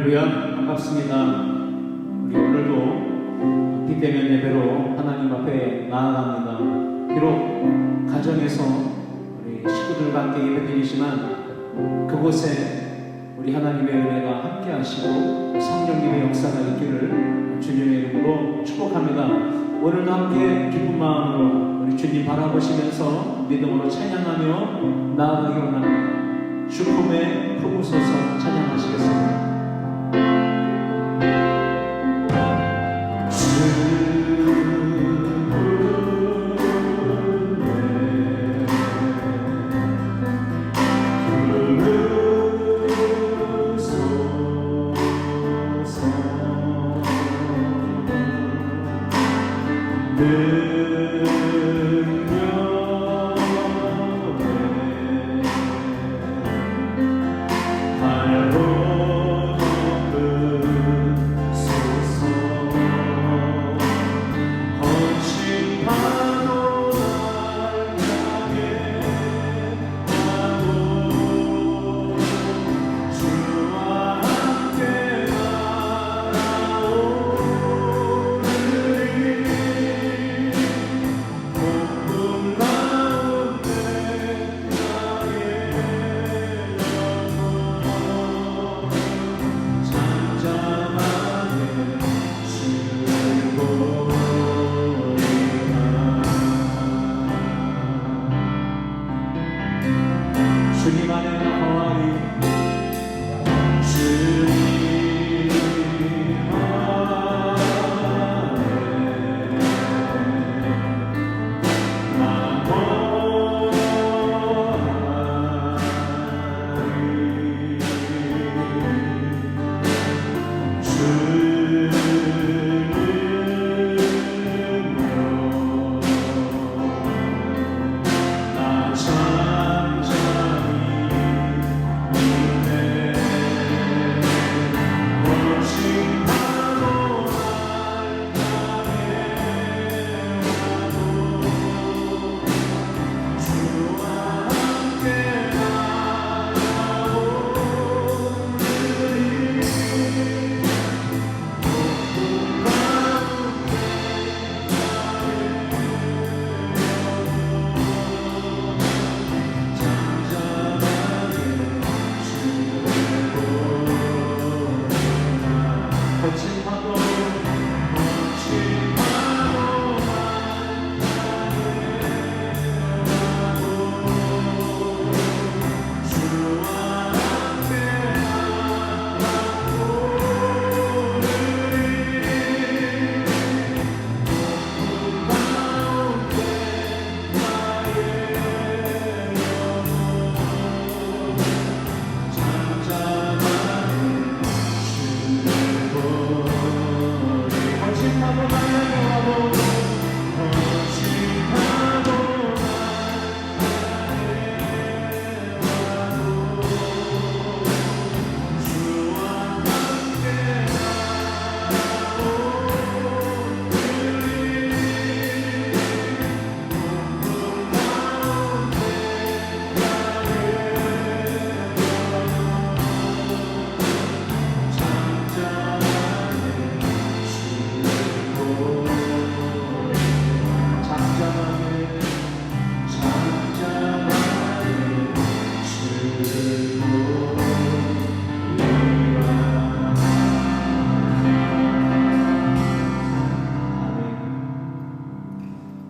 할렐루야, 반갑습니다. 우리 오늘도 빛되는 예배로 하나님 앞에 나아갑니다. 비록 가정에서 우리 식구들과 함께 예배드리지만 그곳에 우리 하나님의 은혜가 함께 하시고 성령님의 역사가 있기를 주님의 이름으로 축복합니다. 오늘도 함께 기쁜 마음으로 우리 주님 바라보시면서 믿음으로 찬양하며 나아가기 원합니다. 주품에 품으소서 찬양하시겠습니다. 주님 안에 거하리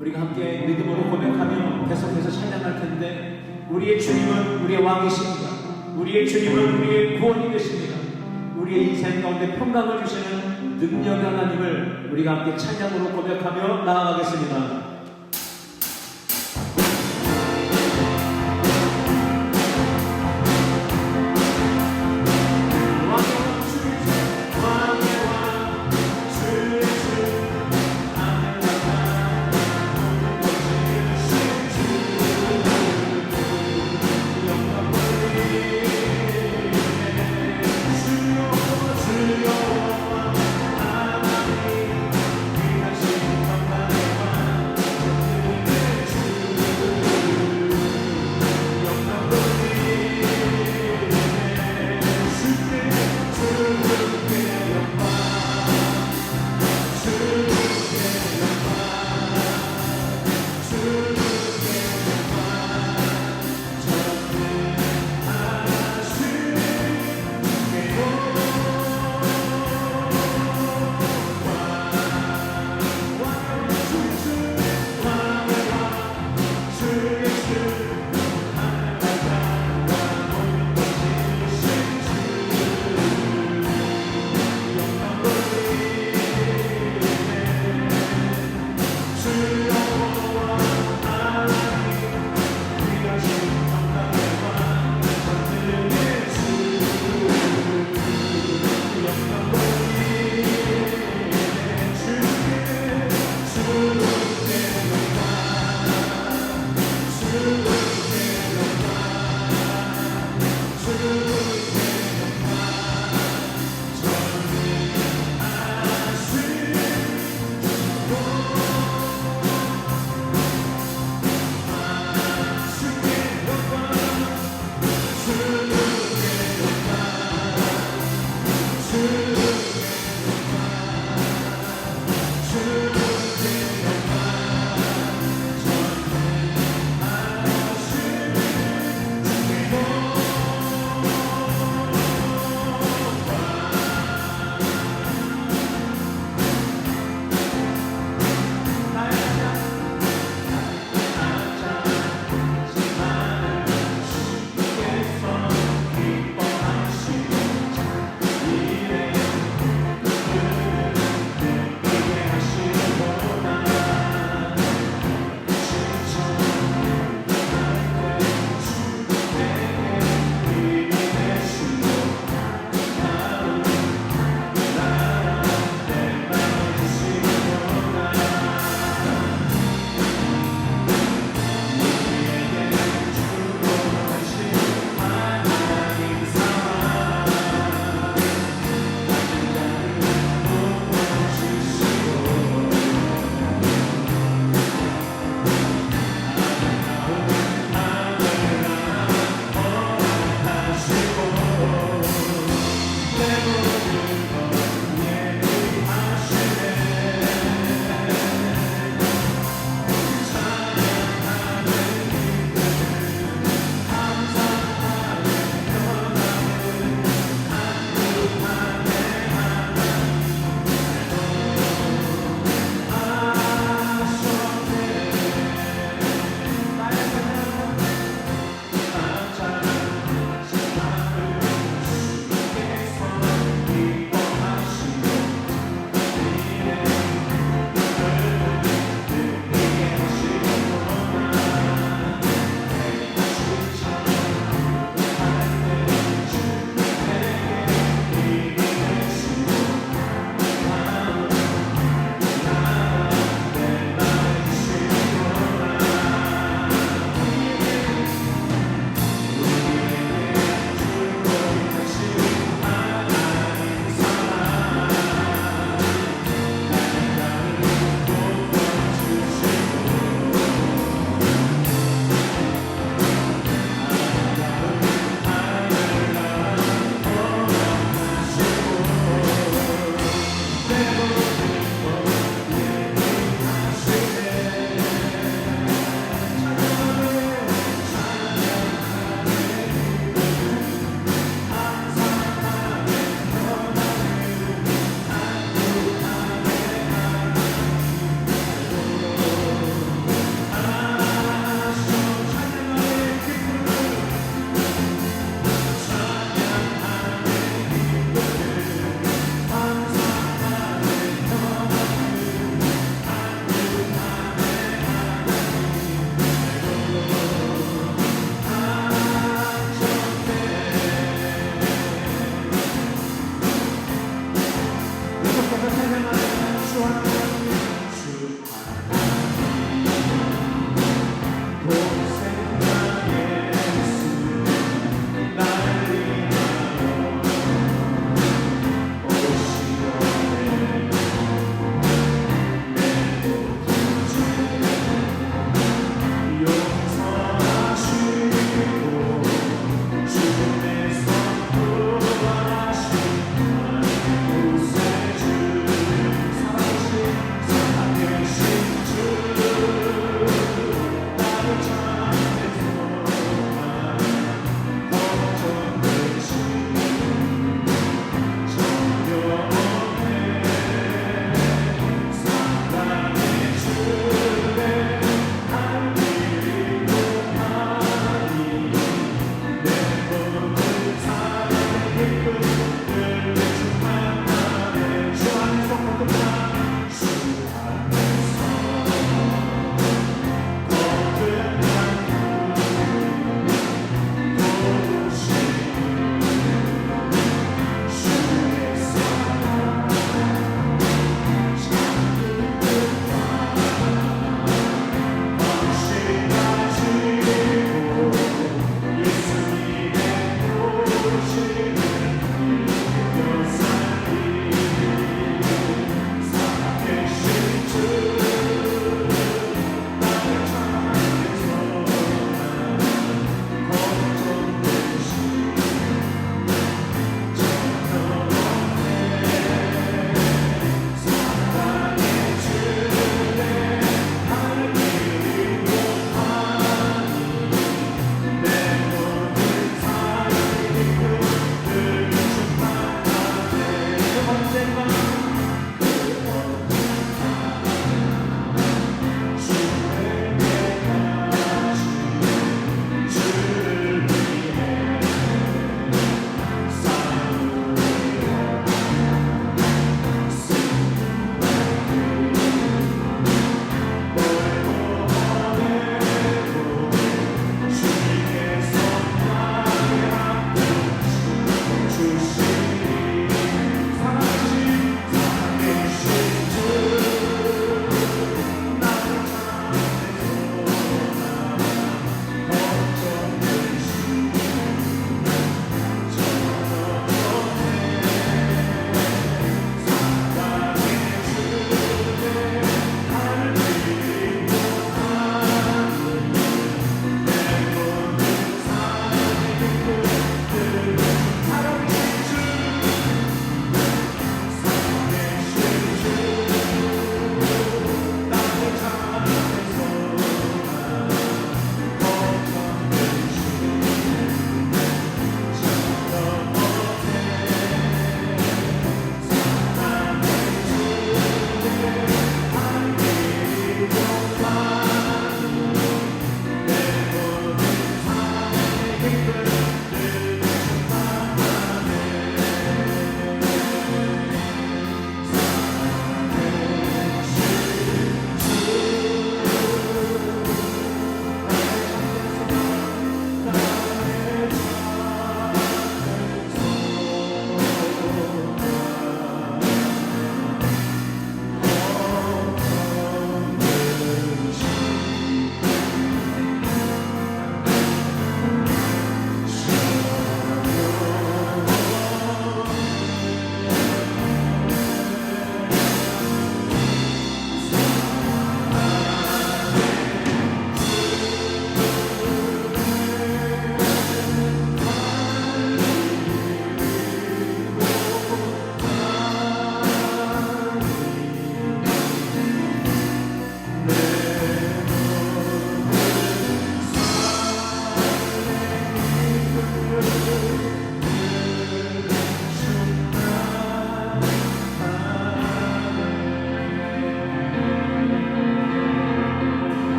우리가 함께 믿음으로 고백하며 계속해서 찬양할 텐데 우리의 주님은 우리의 왕이십니다. 우리의 주님은 우리의 구원이 되십니다. 우리의 인생 가운데 평강을 주시는 능력의 하나님을 우리가 함께 찬양으로 고백하며 나아가겠습니다.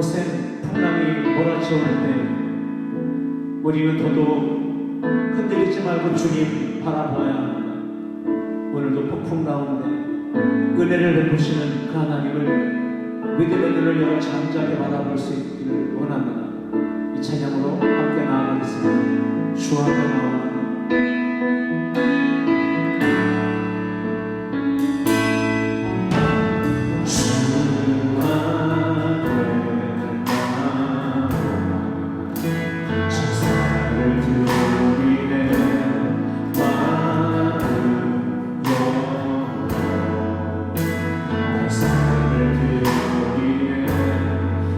거센 풍랑이 몰아쳐올 때 우리는 더더욱 흔들리지 말고 주님 바라보아야 합니다. 오늘도 폭풍 가운데 은혜를 베푸시는 그 하나님을 믿음의 눈을 열어 잠잠히 바라볼 수 있기를 원합니다. 이 찬양으로 함께 나아가겠습니다. 주 앞에 나와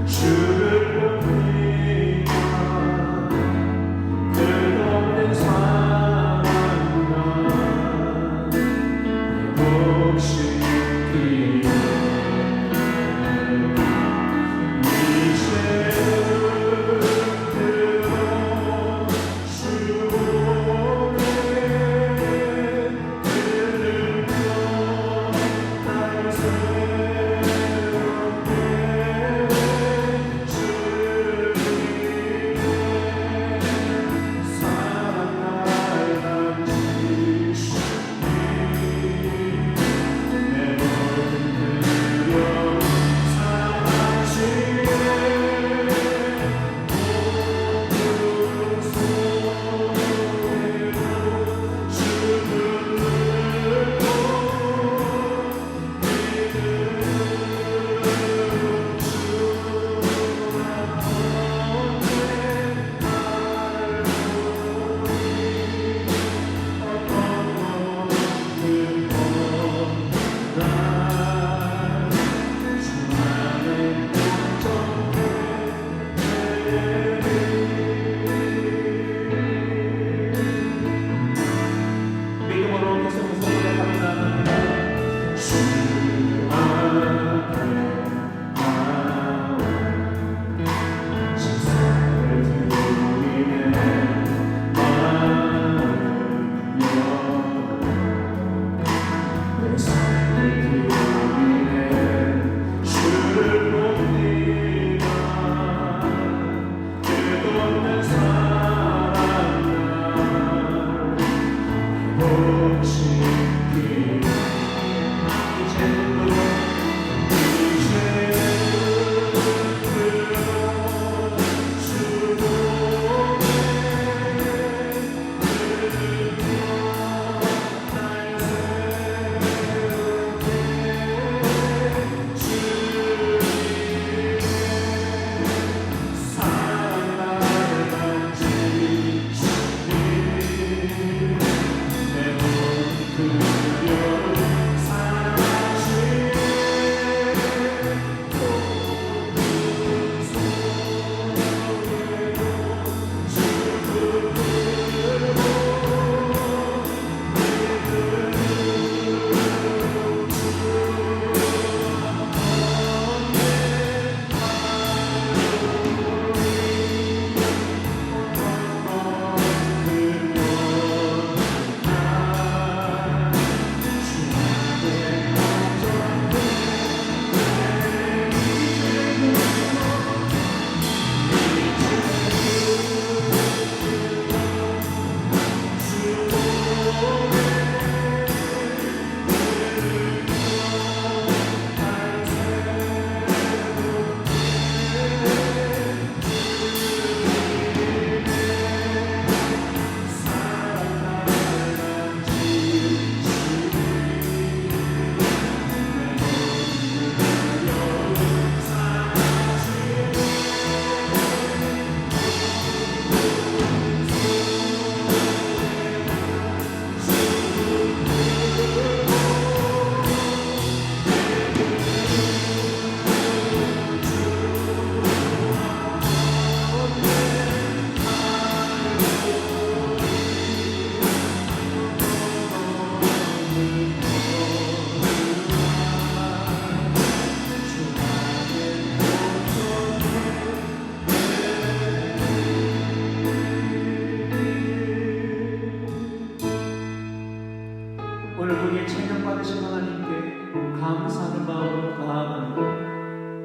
주를 보니까 끝없는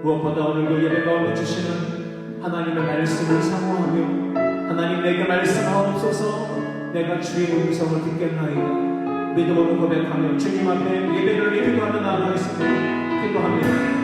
무엇보다 오늘도 예배 가운데 주시는 하나님의 말씀을 사모하며 하나님 내게 말씀하옵소서. 내가 주의 음성을 듣겠나이다. 믿음으로 고백하며 주님 앞에 예배를 기도하며 나아가겠습니다. 기도합니다.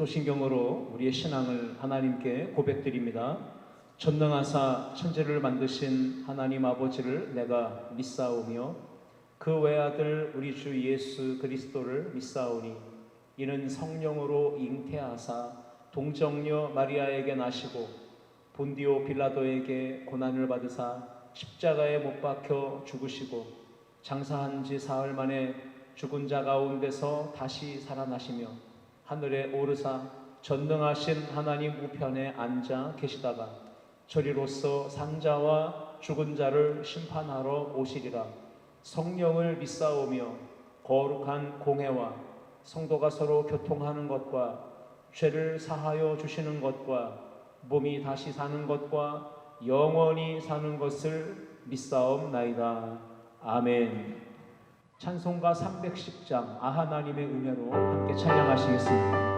사도신경으로 우리의 신앙을 하나님께 고백드립니다. 전능하사 천지를 만드신 하나님 아버지를 내가 믿사오며 그 외아들 우리 주 예수 그리스도를 믿사오니 이는 성령으로 잉태하사 동정녀 마리아에게 나시고 본디오 빌라도에게 고난을 받으사 십자가에 못 박혀 죽으시고 장사한 지 사흘 만에 죽은 자 가운데서 다시 살아나시며 하늘에 오르사 전능하신 하나님 우편에 앉아 계시다가 저리로서 산자와 죽은 자를 심판하러 오시리라. 성령을 믿사오며 거룩한 공회와 성도가 서로 교통하는 것과 죄를 사하여 주시는 것과 몸이 다시 사는 것과 영원히 사는 것을 믿사옵나이다. 아멘. 찬송가 310장 아하나님의 은혜로 함께 찬양하시겠습니다.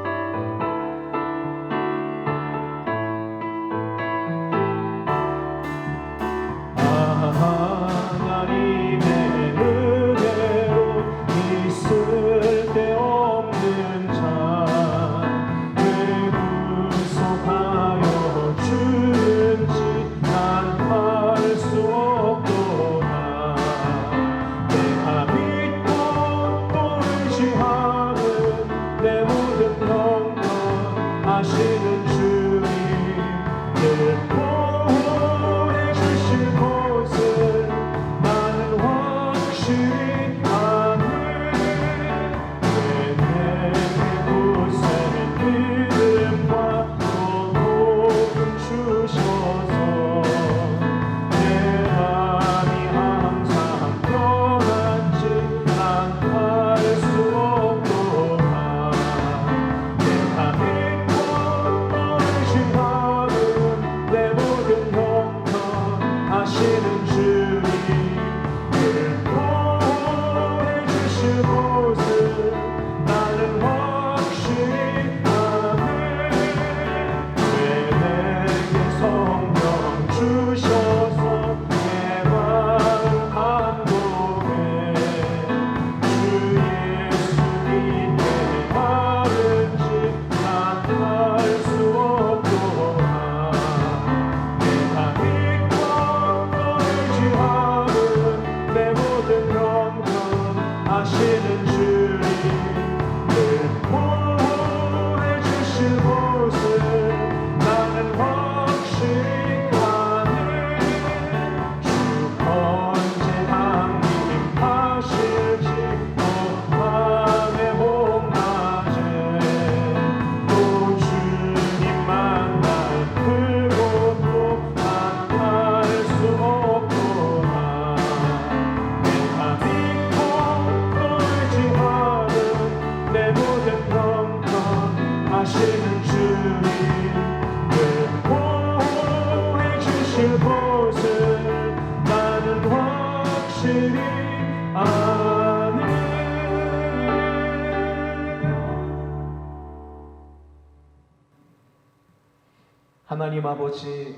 하나님 아버지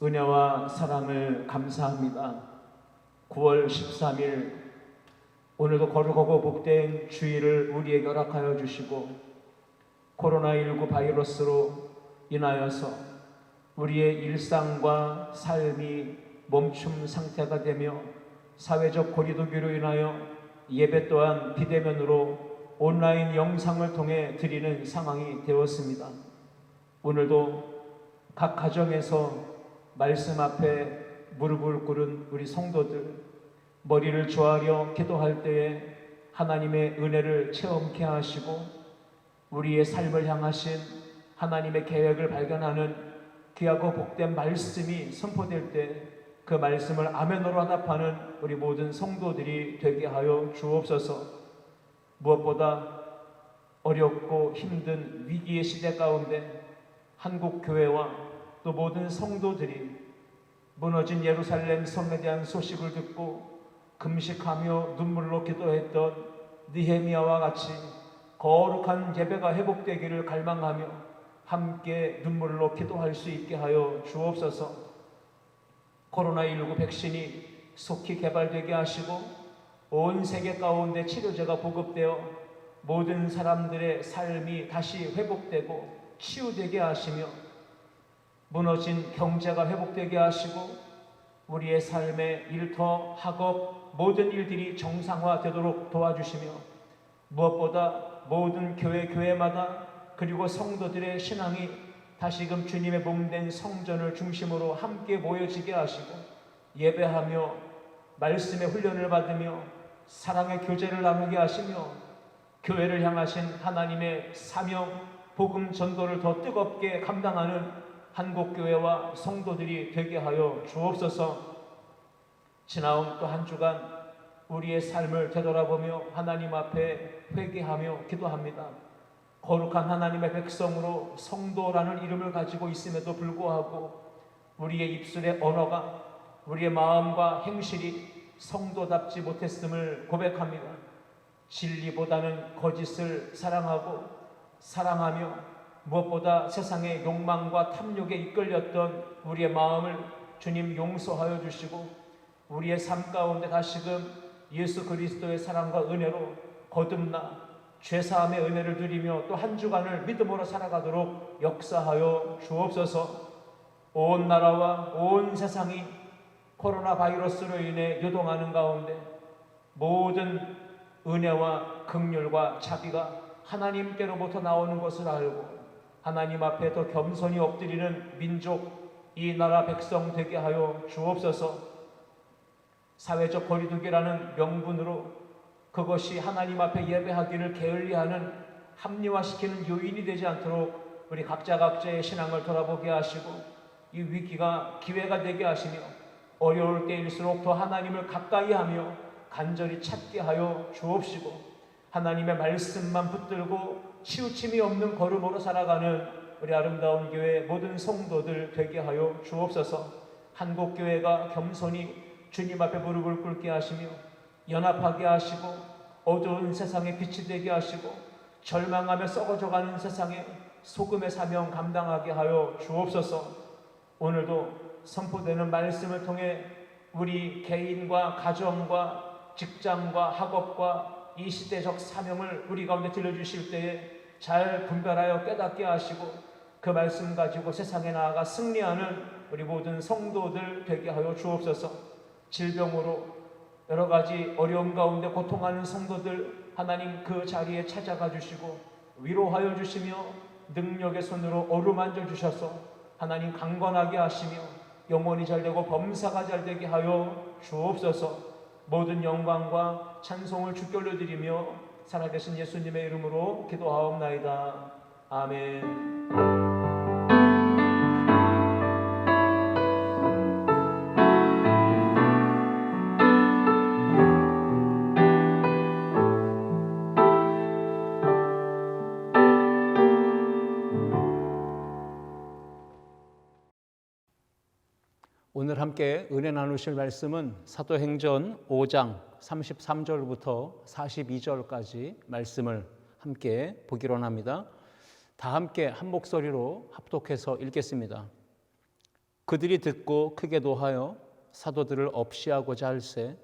은혜와 사랑을 감사합니다. 9월 13일 오늘도 거룩하고 복된 주일을 우리에게 허락하여 주시고 코로나19 바이러스로 인하여서 우리의 일상과 삶이 멈춤 상태가 되며 사회적 거리두기로 인하여 예배 또한 비대면으로 온라인 영상을 통해 드리는 상황이 되었습니다. 오늘도 각 가정에서 말씀 앞에 무릎을 꿇은 우리 성도들, 머리를 조아려 기도할 때에 하나님의 은혜를 체험케 하시고 우리의 삶을 향하신 하나님의 계획을 발견하는 귀하고 복된 말씀이 선포될 때 그 말씀을 아멘으로 화답하는 우리 모든 성도들이 되게 하여 주옵소서. 무엇보다 어렵고 힘든 위기의 시대 가운데 한국교회와 또 모든 성도들이 무너진 예루살렘 성에 대한 소식을 듣고 금식하며 눈물로 기도했던 느헤미야와 같이 거룩한 예배가 회복되기를 갈망하며 함께 눈물로 기도할 수 있게 하여 주옵소서. 코로나19 백신이 속히 개발되게 하시고 온 세계 가운데 치료제가 보급되어 모든 사람들의 삶이 다시 회복되고 치유되게 하시며 무너진 경제가 회복되게 하시고 우리의 삶의 일터, 학업, 모든 일들이 정상화되도록 도와주시며 무엇보다 모든 교회마다 그리고 성도들의 신앙이 다시금 주님의 몸된 성전을 중심으로 함께 모여지게 하시고 예배하며 말씀의 훈련을 받으며 사랑의 교제를 나누게 하시며 교회를 향하신 하나님의 사명, 복음 전도를 더 뜨겁게 감당하는 한국교회와 성도들이 되게 하여 주옵소서. 지나온 또 한 주간 우리의 삶을 되돌아보며 하나님 앞에 회개하며 기도합니다. 거룩한 하나님의 백성으로 성도라는 이름을 가지고 있음에도 불구하고 우리의 입술의 언어가, 우리의 마음과 행실이 성도답지 못했음을 고백합니다. 진리보다는 거짓을 사랑하고 사랑하며 무엇보다 세상의 욕망과 탐욕에 이끌렸던 우리의 마음을 주님 용서하여 주시고 우리의 삶 가운데 다시금 예수 그리스도의 사랑과 은혜로 거듭나 죄사함의 은혜를 누리며 또 한 주간을 믿음으로 살아가도록 역사하여 주옵소서. 온 나라와 온 세상이 코로나 바이러스로 인해 요동하는 가운데 모든 은혜와 긍휼과 자비가 하나님께로부터 나오는 것을 알고 하나님 앞에 더 겸손히 엎드리는 민족, 이 나라 백성 되게 하여 주옵소서. 사회적 거리두기라는 명분으로 그것이 하나님 앞에 예배하기를 게을리하는 합리화시키는 요인이 되지 않도록 우리 각자의 신앙을 돌아보게 하시고 이 위기가 기회가 되게 하시며 어려울 때일수록 더 하나님을 가까이 하며 간절히 찾게 하여 주옵시고 하나님의 말씀만 붙들고 치우침이 없는 걸음으로 살아가는 우리 아름다운 교회 모든 성도들 되게 하여 주옵소서. 한국교회가 겸손히 주님 앞에 무릎을 꿇게 하시며 연합하게 하시고 어두운 세상에 빛이 되게 하시고 절망하며 썩어져가는 세상에 소금의 사명 감당하게 하여 주옵소서. 오늘도 선포되는 말씀을 통해 우리 개인과 가정과 직장과 학업과 이 시대적 사명을 우리 가운데 들려주실 때에 잘 분별하여 깨닫게 하시고 그 말씀 가지고 세상에 나아가 승리하는 우리 모든 성도들 되게 하여 주옵소서. 질병으로 여러 가지 어려움 가운데 고통하는 성도들 하나님 그 자리에 찾아가 주시고 위로하여 주시며 능력의 손으로 어루만져 주셔서 하나님 강건하게 하시며 영혼이 잘되고 범사가 잘되게 하여 주옵소서. 모든 영광과 찬송을 주께 올려드리며 살아계신 예수님의 이름으로 기도하옵나이다. 아멘. 오늘 함께 은혜 나누실 말씀은 사도행전 5장 33절부터 42절까지 말씀을 함께 보기로 합니다. 다 함께 한 목소리로 합독해서 읽겠습니다. 그들이 듣고 크게 노하여 사도들을 업시하고자 할세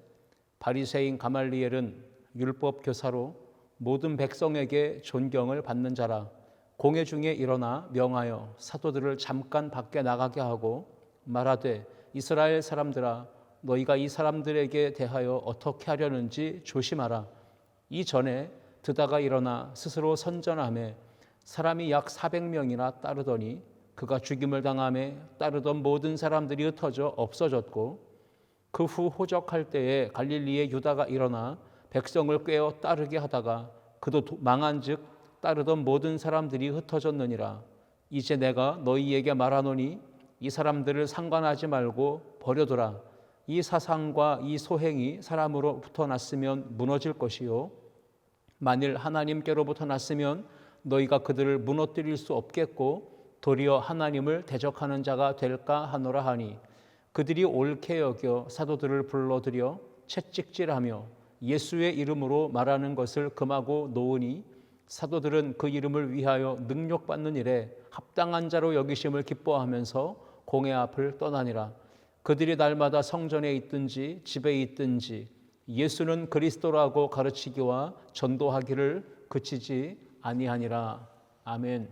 바리새인 가말리엘은 율법 교사로 모든 백성에게 존경을 받는 자라. 공회 중에 일어나 명하여 사도들을 잠깐 밖에 나가게 하고 말하되 이스라엘 사람들아 너희가 이 사람들에게 대하여 어떻게 하려는지 조심하라. 이전에 드다가 일어나 스스로 선전하며 사람이 약 400명이나 따르더니 그가 죽임을 당하며 따르던 모든 사람들이 흩어져 없어졌고 그 후 호적할 때에 갈릴리의 유다가 일어나 백성을 꿰어 따르게 하다가 그도 망한즉 따르던 모든 사람들이 흩어졌느니라. 이제 내가 너희에게 말하노니 이 사람들을 상관하지 말고 버려두라. 이 사상과 이 소행이 사람으로부터 났으면 무너질 것이요 만일 하나님께로부터 났으면 너희가 그들을 무너뜨릴 수 없겠고 도리어 하나님을 대적하는 자가 될까 하노라 하니 그들이 옳게 여겨 사도들을 불러들여 채찍질하며 예수의 이름으로 말하는 것을 금하고 놓으니 사도들은 그 이름을 위하여 능력받는 일에 합당한 자로 여기심을 기뻐하면서 공회 앞을 떠나니라. 그들이 날마다 성전에 있든지 집에 있든지 예수는 그리스도라고 가르치기와 전도하기를 그치지 아니하니라. 아멘.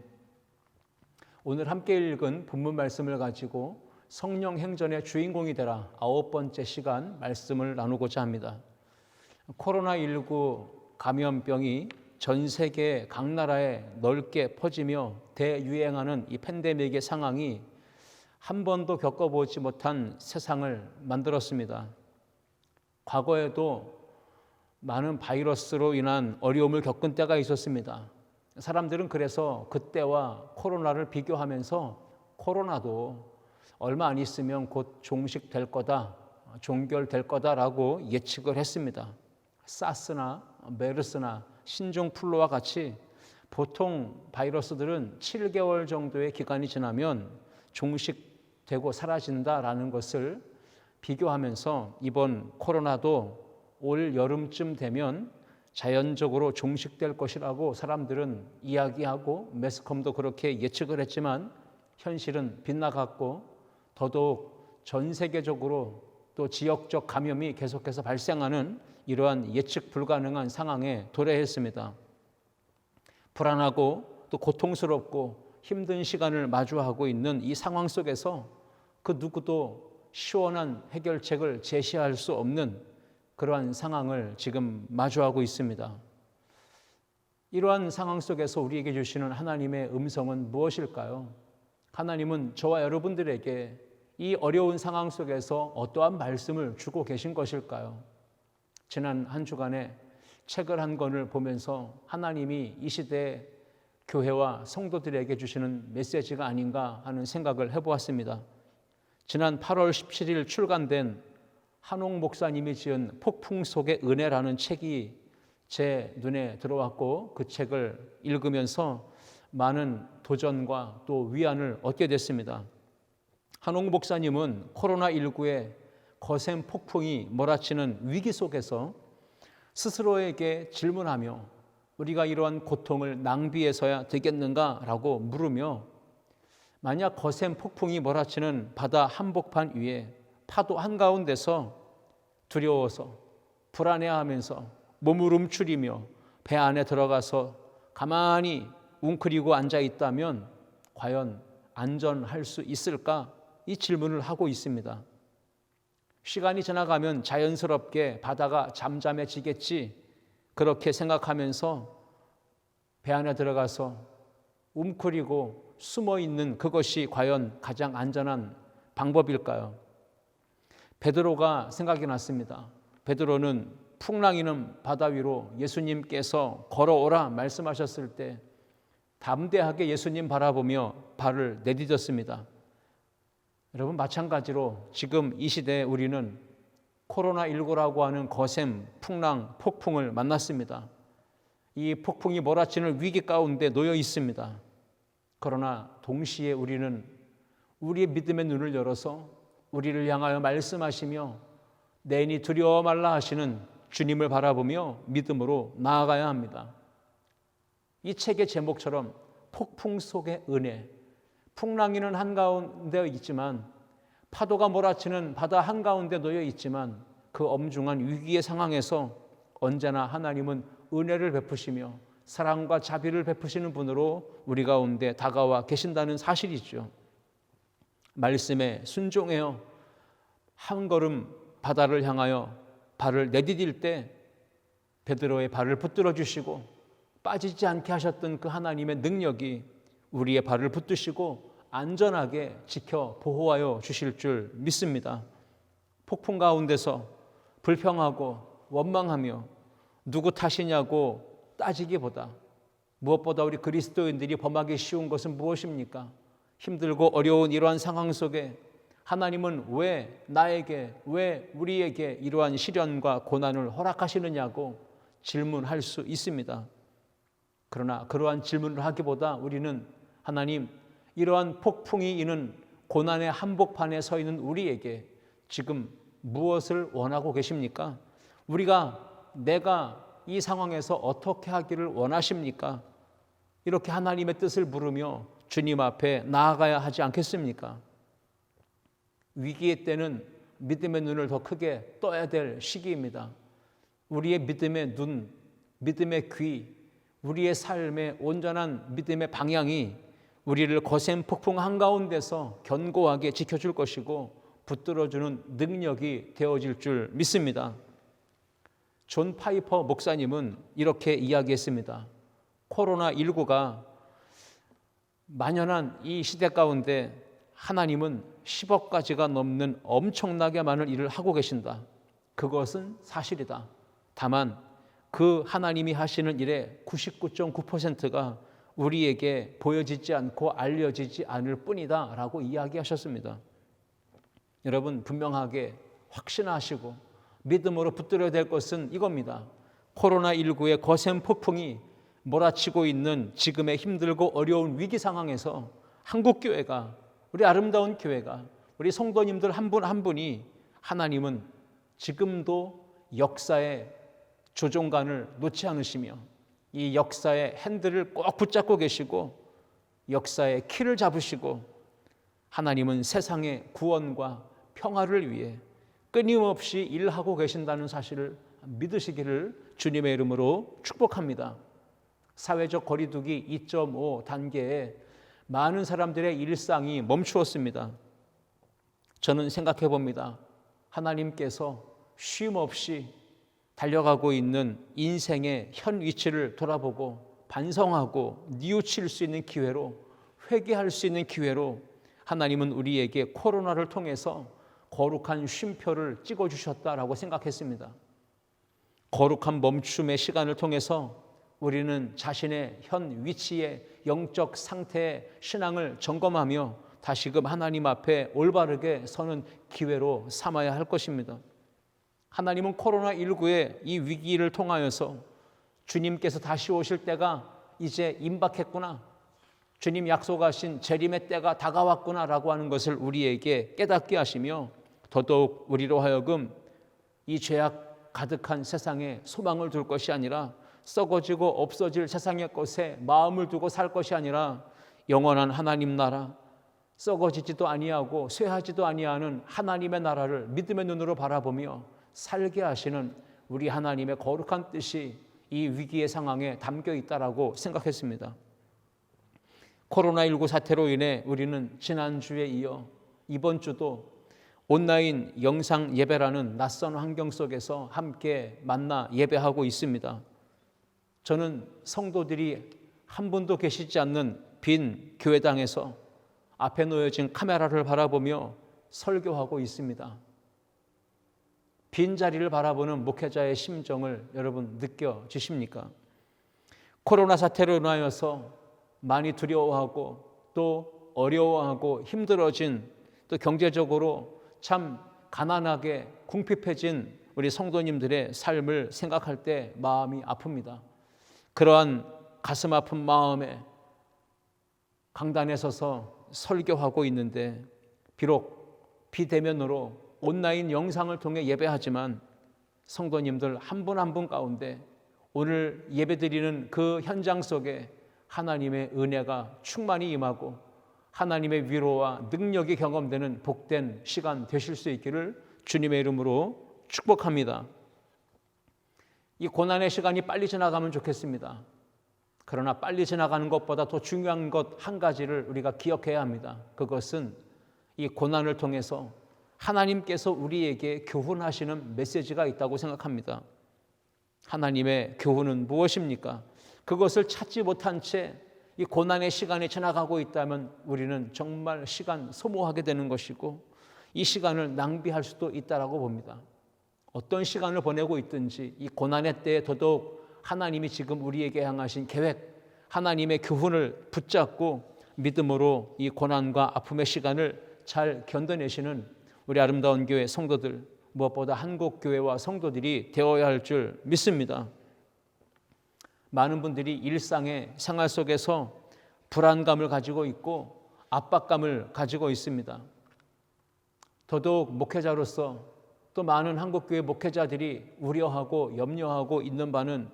오늘 함께 읽은 본문 말씀을 가지고 성령 행전의 주인공이 되라 9번째 시간 말씀을 나누고자 합니다. 코로나19 감염병이 전 세계 각 나라에 넓게 퍼지며 대유행하는 이 팬데믹의 상황이 한 번도 겪어보지 못한 세상을 만들었습니다. 과거에도 많은 바이러스로 인한 어려움을 겪은 때가 있었습니다. 사람들은 그래서 그때와 코로나를 비교하면서 코로나도 얼마 안 있으면 곧 종식될 거다, 종결될 거다라고 예측을 했습니다. 사스나 메르스나 신종플루와 같이 보통 바이러스들은 7개월 정도의 기간이 지나면 종식되고 사라진다라는 것을 비교하면서 이번 코로나도 올 여름쯤 되면 자연적으로 종식될 것이라고 사람들은 이야기하고 매스컴도 그렇게 예측을 했지만 현실은 빗나갔고 더더욱 전 세계적으로 또 지역적 감염이 계속해서 발생하는 이러한 예측 불가능한 상황에 도래했습니다. 불안하고 또 고통스럽고 힘든 시간을 마주하고 있는 이 상황 속에서 그 누구도 시원한 해결책을 제시할 수 없는 그러한 상황을 지금 마주하고 있습니다. 이러한 상황 속에서 우리에게 주시는 하나님의 음성은 무엇일까요? 하나님은 저와 여러분들에게 이 어려운 상황 속에서 어떠한 말씀을 주고 계신 것일까요? 지난 한 주간에 책을 한 권을 보면서 하나님이 이 시대에 교회와 성도들에게 주시는 메시지가 아닌가 하는 생각을 해보았습니다. 지난 8월 17일 출간된 한옥 목사님이 지은 폭풍 속의 은혜라는 책이 제 눈에 들어왔고 그 책을 읽으면서 많은 도전과 또 위안을 얻게 됐습니다. 한옥 목사님은 코로나19의 거센 폭풍이 몰아치는 위기 속에서 스스로에게 질문하며 우리가 이러한 고통을 낭비해서야 되겠는가라고 물으며 만약 거센 폭풍이 몰아치는 바다 한복판 위에 파도 한가운데서 두려워서 불안해하면서 몸을 움츠리며 배 안에 들어가서 가만히 웅크리고 앉아 있다면 과연 안전할 수 있을까? 이 질문을 하고 있습니다. 시간이 지나가면 자연스럽게 바다가 잠잠해지겠지 그렇게 생각하면서 배 안에 들어가서 웅크리고 숨어 있는 그것이 과연 가장 안전한 방법일까요? 베드로가 생각이 났습니다. 베드로는 풍랑이는 바다 위로 예수님께서 걸어오라 말씀하셨을 때 담대하게 예수님 바라보며 발을 내디뎠습니다. 여러분 마찬가지로 지금 이 시대에 우리는 코로나19라고 하는 거센 풍랑, 폭풍을 만났습니다. 이 폭풍이 몰아치는 위기 가운데 놓여 있습니다. 그러나 동시에 우리는 우리의 믿음의 눈을 열어서 우리를 향하여 말씀하시며 내니 두려워 말라 하시는 주님을 바라보며 믿음으로 나아가야 합니다. 이 책의 제목처럼 폭풍 속의 은혜, 풍랑이는 한가운데 있지만 파도가 몰아치는 바다 한가운데 놓여 있지만 그 엄중한 위기의 상황에서 언제나 하나님은 은혜를 베푸시며 사랑과 자비를 베푸시는 분으로 우리 가운데 다가와 계신다는 사실이죠. 말씀에 순종해요. 한 걸음 바다를 향하여 발을 내디딜 때 베드로의 발을 붙들어 주시고 빠지지 않게 하셨던 그 하나님의 능력이 우리의 발을 붙드시고 안전하게 지켜 보호하여 주실 줄 믿습니다. 폭풍 가운데서 불평하고 원망하며 누구 탓이냐고 따지기보다 무엇보다 우리 그리스도인들이 범하기 쉬운 것은 무엇입니까? 힘들고 어려운 이러한 상황 속에 하나님은 왜 나에게, 왜 우리에게 이러한 시련과 고난을 허락하시느냐고 질문할 수 있습니다. 그러나 그러한 질문을 하기보다 우리는 하나님, 이러한 폭풍이 이는 고난의 한복판에 서 있는 우리에게 지금 무엇을 원하고 계십니까? 내가 이 상황에서 어떻게 하기를 원하십니까? 이렇게 하나님의 뜻을 물으며 주님 앞에 나아가야 하지 않겠습니까? 위기의 때는 믿음의 눈을 더 크게 떠야 될 시기입니다. 우리의 믿음의 눈, 믿음의 귀, 우리의 삶의 온전한 믿음의 방향이 우리를 거센 폭풍 한가운데서 견고하게 지켜줄 것이고 붙들어주는 능력이 되어질 줄 믿습니다. 존 파이퍼 목사님은 이렇게 이야기했습니다. 코로나19가 만연한 이 시대 가운데 하나님은 10억 가지가 넘는 엄청나게 많은 일을 하고 계신다. 그것은 사실이다. 다만 그 하나님이 하시는 일의 99.9%가 우리에게 보여지지 않고 알려지지 않을 뿐이다 라고 이야기하셨습니다. 여러분, 분명하게 확신하시고 믿음으로 붙들어야 될 것은 이겁니다. 코로나19의 거센 폭풍이 몰아치고 있는 지금의 힘들고 어려운 위기 상황에서 한국교회가, 우리 아름다운 교회가, 우리 성도님들 한 분 한 분이 하나님은 지금도 역사의 조종관을 놓지 않으시며 이 역사의 핸들을 꼭 붙잡고 계시고 역사의 키를 잡으시고 하나님은 세상의 구원과 평화를 위해 끊임없이 일하고 계신다는 사실을 믿으시기를 주님의 이름으로 축복합니다. 사회적 거리두기 2.5 단계에 많은 사람들의 일상이 멈추었습니다. 저는 생각해 봅니다. 하나님께서 쉼 없이 달려가고 있는 인생의 현 위치를 돌아보고 반성하고 뉘우칠 수 있는 기회로, 회개할 수 있는 기회로 하나님은 우리에게 코로나를 통해서 거룩한 쉼표를 찍어주셨다라고 생각했습니다. 거룩한 멈춤의 시간을 통해서 우리는 자신의 현 위치의 영적 상태의 신앙을 점검하며 다시금 하나님 앞에 올바르게 서는 기회로 삼아야 할 것입니다. 하나님은 코로나19의 이 위기를 통하여서 주님께서 다시 오실 때가 이제 임박했구나, 주님 약속하신 재림의 때가 다가왔구나라고 하는 것을 우리에게 깨닫게 하시며 더더욱 우리로 하여금 이 죄악 가득한 세상에 소망을 둘 것이 아니라 썩어지고 없어질 세상의 것에 마음을 두고 살 것이 아니라 영원한 하나님 나라, 썩어지지도 아니하고 쇠하지도 아니하는 하나님의 나라를 믿음의 눈으로 바라보며 살게 하시는 우리 하나님의 거룩한 뜻이 이 위기의 상황에 담겨 있다라고 생각했습니다. 코로나19 사태로 인해 우리는 지난주에 이어 이번 주도 온라인 영상 예배라는 낯선 환경 속에서 함께 만나 예배하고 있습니다. 저는 성도들이 한 분도 계시지 않는 빈 교회당에서 앞에 놓여진 카메라를 바라보며 설교하고 있습니다. 빈 자리를 바라보는 목회자의 심정을 여러분 느껴지십니까? 코로나 사태로 인하여서 많이 두려워하고 또 어려워하고 힘들어진, 또 경제적으로 참 가난하게 궁핍해진 우리 성도님들의 삶을 생각할 때 마음이 아픕니다. 그러한 가슴 아픈 마음에 강단에 서서 설교하고 있는데 비록 비대면으로 온라인 영상을 통해 예배하지만 성도님들 한 분 한 분 가운데 오늘 예배드리는 그 현장 속에 하나님의 은혜가 충만히 임하고 하나님의 위로와 능력이 경험되는 복된 시간 되실 수 있기를 주님의 이름으로 축복합니다. 이 고난의 시간이 빨리 지나가면 좋겠습니다. 그러나 빨리 지나가는 것보다 더 중요한 것 한 가지를 우리가 기억해야 합니다. 그것은 이 고난을 통해서 하나님께서 우리에게 교훈하시는 메시지가 있다고 생각합니다. 하나님의 교훈은 무엇입니까? 그것을 찾지 못한 채 이 고난의 시간이 지나가고 있다면 우리는 정말 시간 소모하게 되는 것이고 이 시간을 낭비할 수도 있다라고 봅니다. 어떤 시간을 보내고 있든지 이 고난의 때에 더더욱 하나님이 지금 우리에게 향하신 계획, 하나님의 교훈을 붙잡고 믿음으로 이 고난과 아픔의 시간을 잘 견뎌내시는 우리 아름다운 교회 성도들, 무엇보다 한국교회와 성도들이 되어야 할 줄 믿습니다. 많은 분들이 일상의 생활 속에서 불안감을 가지고 있고 압박감을 가지고 있습니다. 더더욱 목회자로서 또 많은 한국교회 목회자들이 우려하고 염려하고 있는 바는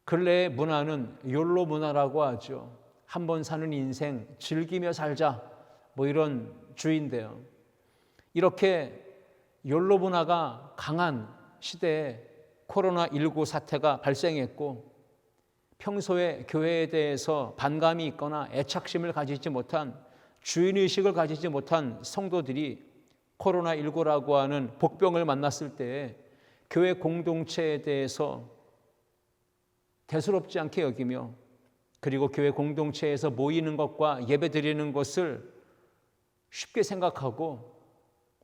근래의 문화는 욜로 문화라고 하죠. 한 번 사는 인생 즐기며 살자, 뭐 이런 주의인데요. 이렇게 욜로 문화가 강한 시대에 코로나19 사태가 발생했고 평소에 교회에 대해서 반감이 있거나 애착심을 가지지 못한 주인의식을 가지지 못한 성도들이 코로나19라고 하는 복병을 만났을 때에 교회 공동체에 대해서 대수롭지 않게 여기며 그리고 교회 공동체에서 모이는 것과 예배드리는 것을 쉽게 생각하고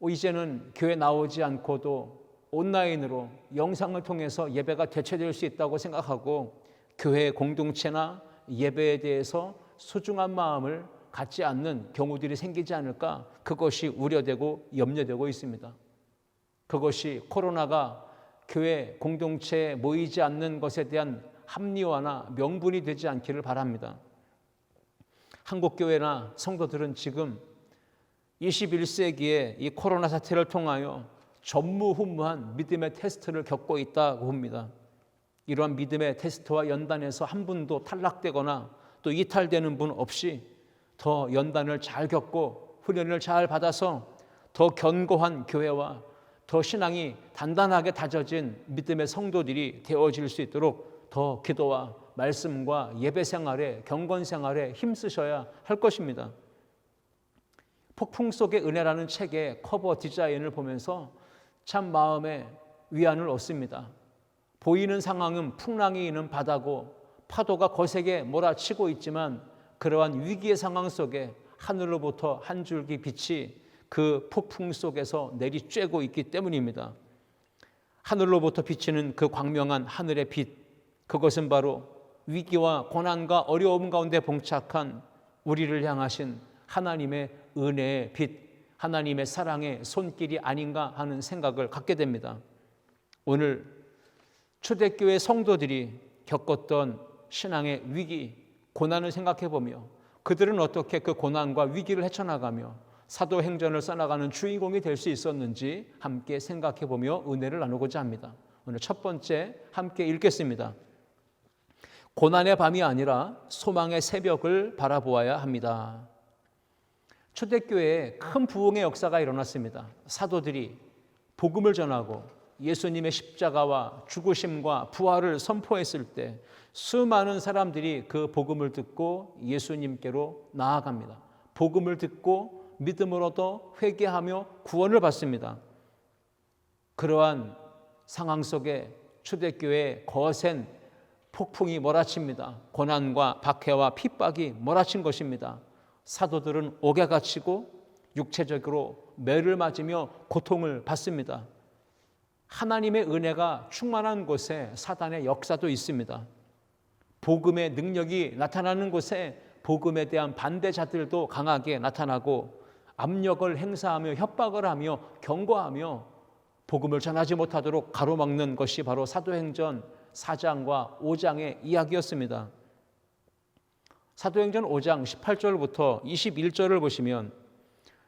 이제는 교회 나오지 않고도 온라인으로 영상을 통해서 예배가 대체될 수 있다고 생각하고 교회 공동체나 예배에 대해서 소중한 마음을 갖지 않는 경우들이 생기지 않을까, 그것이 우려되고 염려되고 있습니다. 그것이 코로나가 교회 공동체에 모이지 않는 것에 대한 합리화나 명분이 되지 않기를 바랍니다. 한국교회나 성도들은 지금 21세기에 이 코로나 사태를 통하여 전무후무한 믿음의 테스트를 겪고 있다고 봅니다. 이러한 믿음의 테스트와 연단에서 한 분도 탈락되거나 또 이탈되는 분 없이 더 연단을 잘 겪고 훈련을 잘 받아서 더 견고한 교회와 더 신앙이 단단하게 다져진 믿음의 성도들이 되어질 수 있도록 더 기도와 말씀과 예배 생활에, 경건 생활에 힘쓰셔야 할 것입니다. 폭풍 속의 은혜라는 책의 커버 디자인을 보면서 참 마음에 위안을 얻습니다. 보이는 상황은 풍랑이 있는 바다고 파도가 거세게 몰아치고 있지만 그러한 위기의 상황 속에 하늘로부터 한 줄기 빛이 그 폭풍 속에서 내리쬐고 있기 때문입니다. 하늘로부터 비치는 그 광명한 하늘의 빛, 그것은 바로 위기와 고난과 어려움 가운데 봉착한 우리를 향하신 하나님의 은혜의 빛, 하나님의 사랑의 손길이 아닌가 하는 생각을 갖게 됩니다. 오늘 초대교회 성도들이 겪었던 신앙의 위기, 고난을 생각해 보며 그들은 어떻게 그 고난과 위기를 헤쳐나가며 사도행전을 써나가는 주인공이 될 수 있었는지 함께 생각해 보며 은혜를 나누고자 합니다. 오늘 첫 번째 함께 읽겠습니다. 고난의 밤이 아니라 소망의 새벽을 바라보아야 합니다. 초대교회에 큰 부흥의 역사가 일어났습니다. 사도들이 복음을 전하고 예수님의 십자가와 죽으심과 부활을 선포했을 때 수많은 사람들이 그 복음을 듣고 예수님께로 나아갑니다. 복음을 듣고 믿음으로도 회개하며 구원을 받습니다. 그러한 상황 속에 초대교회의 거센 폭풍이 몰아칩니다. 고난과 박해와 핍박이 몰아친 것입니다. 사도들은 옥에 갇히고 육체적으로 매를 맞으며 고통을 받습니다. 하나님의 은혜가 충만한 곳에 사단의 역사도 있습니다. 복음의 능력이 나타나는 곳에 복음에 대한 반대자들도 강하게 나타나고 압력을 행사하며 협박을 하며 경고하며 복음을 전하지 못하도록 가로막는 것이 바로 사도행전 4장과 5장의 이야기였습니다. 사도행전 5장 18절부터 21절을 보시면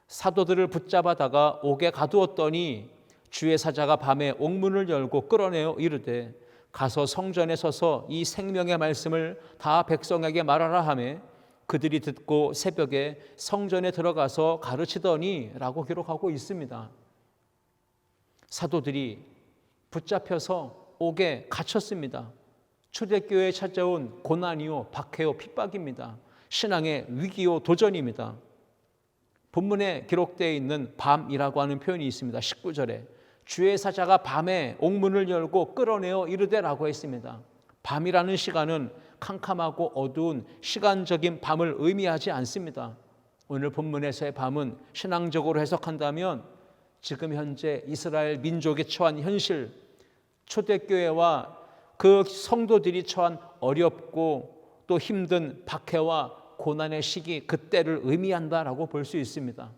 사도들을 붙잡아다가 옥에 가두었더니 주의 사자가 밤에 옥문을 열고 끌어내어 이르되 가서 성전에 서서 이 생명의 말씀을 다 백성에게 말하라 하매 그들이 듣고 새벽에 성전에 들어가서 가르치더니 라고 기록하고 있습니다. 사도들이 붙잡혀서 옥에 갇혔습니다. 초대교회에 찾아온 고난이요 박해요 핍박입니다. 신앙의 위기요 도전입니다. 본문에 기록되어 있는 밤이라고 하는 표현이 있습니다. 19절에 주의 사자가 밤에 옥문을 열고 끌어내어 이르되라고 했습니다. 밤이라는 시간은 캄캄하고 어두운 시간적인 밤을 의미하지 않습니다. 오늘 본문에서의 밤은 신앙적으로 해석한다면 지금 현재 이스라엘 민족이 처한 현실, 초대교회와 그 성도들이 처한 어렵고 또 힘든 박해와 고난의 시기, 그때를 의미한다라고 볼 수 있습니다.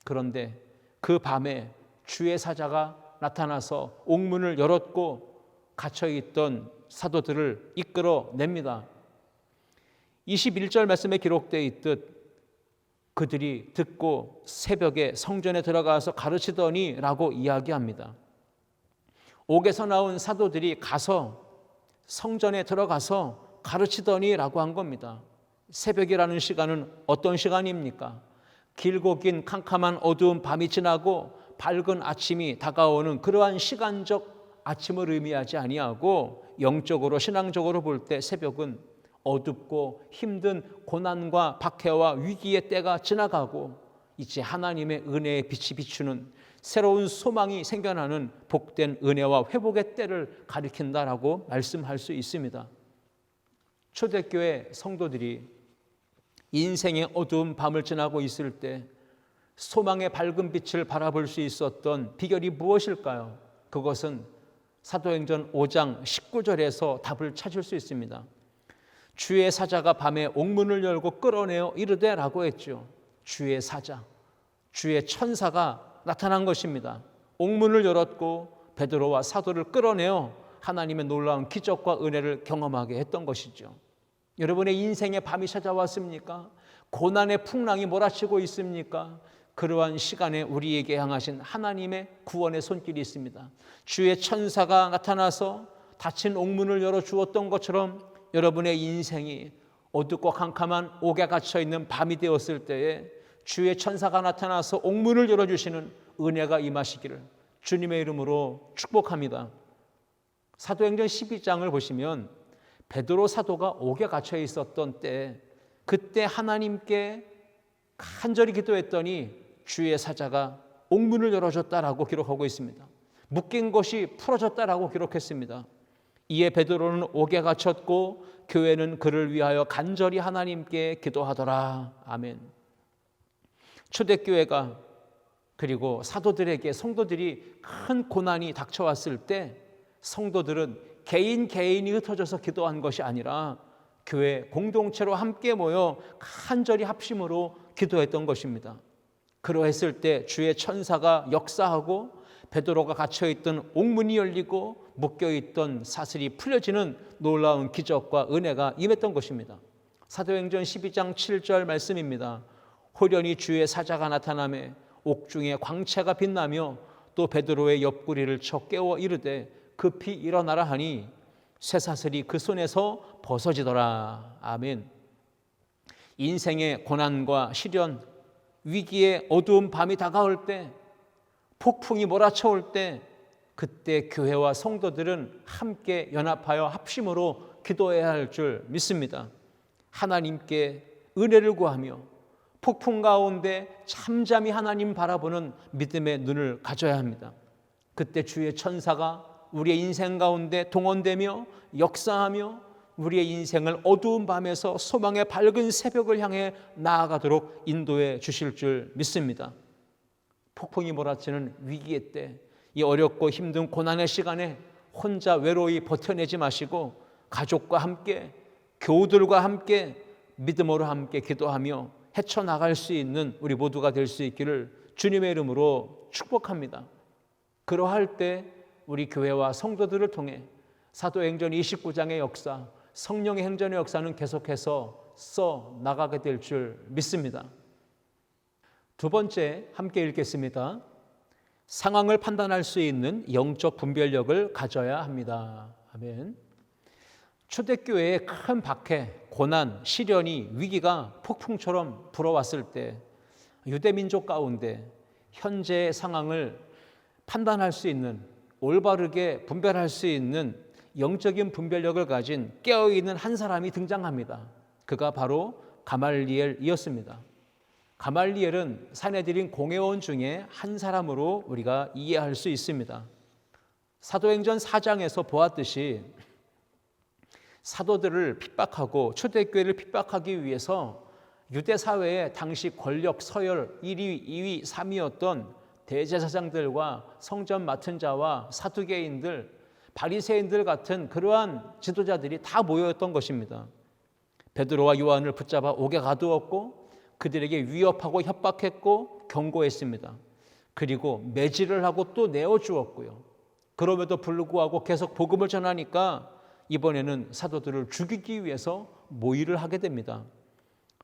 그런데 그 밤에 주의 사자가 나타나서 옥문을 열었고 갇혀있던 사도들을 이끌어냅니다. 21절 말씀에 기록되어 있듯 그들이 듣고 새벽에 성전에 들어가서 가르치더니 라고 이야기합니다. 옥에서 나온 사도들이 가서 성전에 들어가서 가르치더니 라고 한 겁니다. 새벽이라는 시간은 어떤 시간입니까? 길고 긴 캄캄한 어두운 밤이 지나고 밝은 아침이 다가오는 그러한 시간적 아침을 의미하지 아니하고 영적으로 신앙적으로 볼 때 새벽은 어둡고 힘든 고난과 박해와 위기의 때가 지나가고 이제 하나님의 은혜의 빛이 비추는 새로운 소망이 생겨나는 복된 은혜와 회복의 때를 가리킨다라고 말씀할 수 있습니다. 초대교회 성도들이 인생의 어두운 밤을 지나고 있을 때 소망의 밝은 빛을 바라볼 수 있었던 비결이 무엇일까요? 그것은 사도행전 5장 19절에서 답을 찾을 수 있습니다. 주의 사자가 밤에 옥문을 열고 끌어내어 이르되 라고 했죠. 주의 사자, 주의 천사가 나타난 것입니다. 옥문을 열었고 베드로와 사도를 끌어내어 하나님의 놀라운 기적과 은혜를 경험하게 했던 것이죠. 여러분의 인생의 밤이 찾아왔습니까? 고난의 풍랑이 몰아치고 있습니까? 그러한 시간에 우리에게 향하신 하나님의 구원의 손길이 있습니다. 주의 천사가 나타나서 닫힌 옥문을 열어주었던 것처럼 여러분의 인생이 어둡고 캄캄한 옥에 갇혀있는 밤이 되었을 때에 주의 천사가 나타나서 옥문을 열어주시는 은혜가 임하시기를 주님의 이름으로 축복합니다. 사도행전 12장을 보시면 베드로 사도가 옥에 갇혀 있었던 때 그때 하나님께 간절히 기도했더니 주의 사자가 옥문을 열어줬다라고 기록하고 있습니다. 묶인 것이 풀어졌다라고 기록했습니다. 이에 베드로는 옥에 갇혔고 교회는 그를 위하여 간절히 하나님께 기도하더라. 아멘. 초대교회가 그리고 사도들에게 성도들이 큰 고난이 닥쳐왔을 때 성도들은 개인이 흩어져서 기도한 것이 아니라 교회 공동체로 함께 모여 간절히 합심으로 기도했던 것입니다. 그러했을 때 주의 천사가 역사하고 베드로가 갇혀있던 옥문이 열리고 묶여있던 사슬이 풀려지는 놀라운 기적과 은혜가 임했던 것입니다. 사도행전 12장 7절 말씀입니다. 호련히 주의 사자가 나타나매 옥중에 광채가 빛나며 또 베드로의 옆구리를 쳐 깨워 이르되 급히 일어나라 하니 쇠사슬이 그 손에서 벗어지더라. 아멘. 인생의 고난과 시련, 위기의 어두운 밤이 다가올 때, 폭풍이 몰아쳐올 때 그때 교회와 성도들은 함께 연합하여 합심으로 기도해야 할 줄 믿습니다. 하나님께 은혜를 구하며 폭풍 가운데 잠잠히 하나님 바라보는 믿음의 눈을 가져야 합니다. 그때 주의 천사가 우리의 인생 가운데 동원되며 역사하며 우리의 인생을 어두운 밤에서 소망의 밝은 새벽을 향해 나아가도록 인도해 주실 줄 믿습니다. 폭풍이 몰아치는 위기의 때, 이 어렵고 힘든 고난의 시간에 혼자 외로이 버텨내지 마시고 가족과 함께, 교우들과 함께, 믿음으로 함께 기도하며 헤쳐나갈 수 있는 우리 모두가 될 수 있기를 주님의 이름으로 축복합니다. 그러할 때 우리 교회와 성도들을 통해 사도행전 29장의 역사, 성령의 행전의 역사는 계속해서 써 나가게 될 줄 믿습니다. 두 번째 함께 읽겠습니다. 상황을 판단할 수 있는 영적 분별력을 가져야 합니다. 아멘. 초대교회의 큰 박해, 고난, 시련이, 위기가 폭풍처럼 불어왔을 때 유대민족 가운데 현재의 상황을 판단할 수 있는, 올바르게 분별할 수 있는 영적인 분별력을 가진 깨어있는 한 사람이 등장합니다. 그가 바로 가말리엘이었습니다. 가말리엘은 산헤드린 공회원 중에 한 사람으로 우리가 이해할 수 있습니다. 사도행전 4장에서 보았듯이 사도들을 핍박하고 초대교회를 핍박하기 위해서 유대 사회의 당시 권력 서열 1위, 2위, 3위였던 대제사장들과 성전 맡은 자와 사두개인들, 바리새인들 같은 그러한 지도자들이 다 모여있던 것입니다. 베드로와 요한을 붙잡아 옥에 가두었고 그들에게 위협하고 협박했고 경고했습니다. 그리고 매질을 하고 또 내어주었고요. 그럼에도 불구하고 계속 복음을 전하니까 이번에는 사도들을 죽이기 위해서 모의를 하게 됩니다.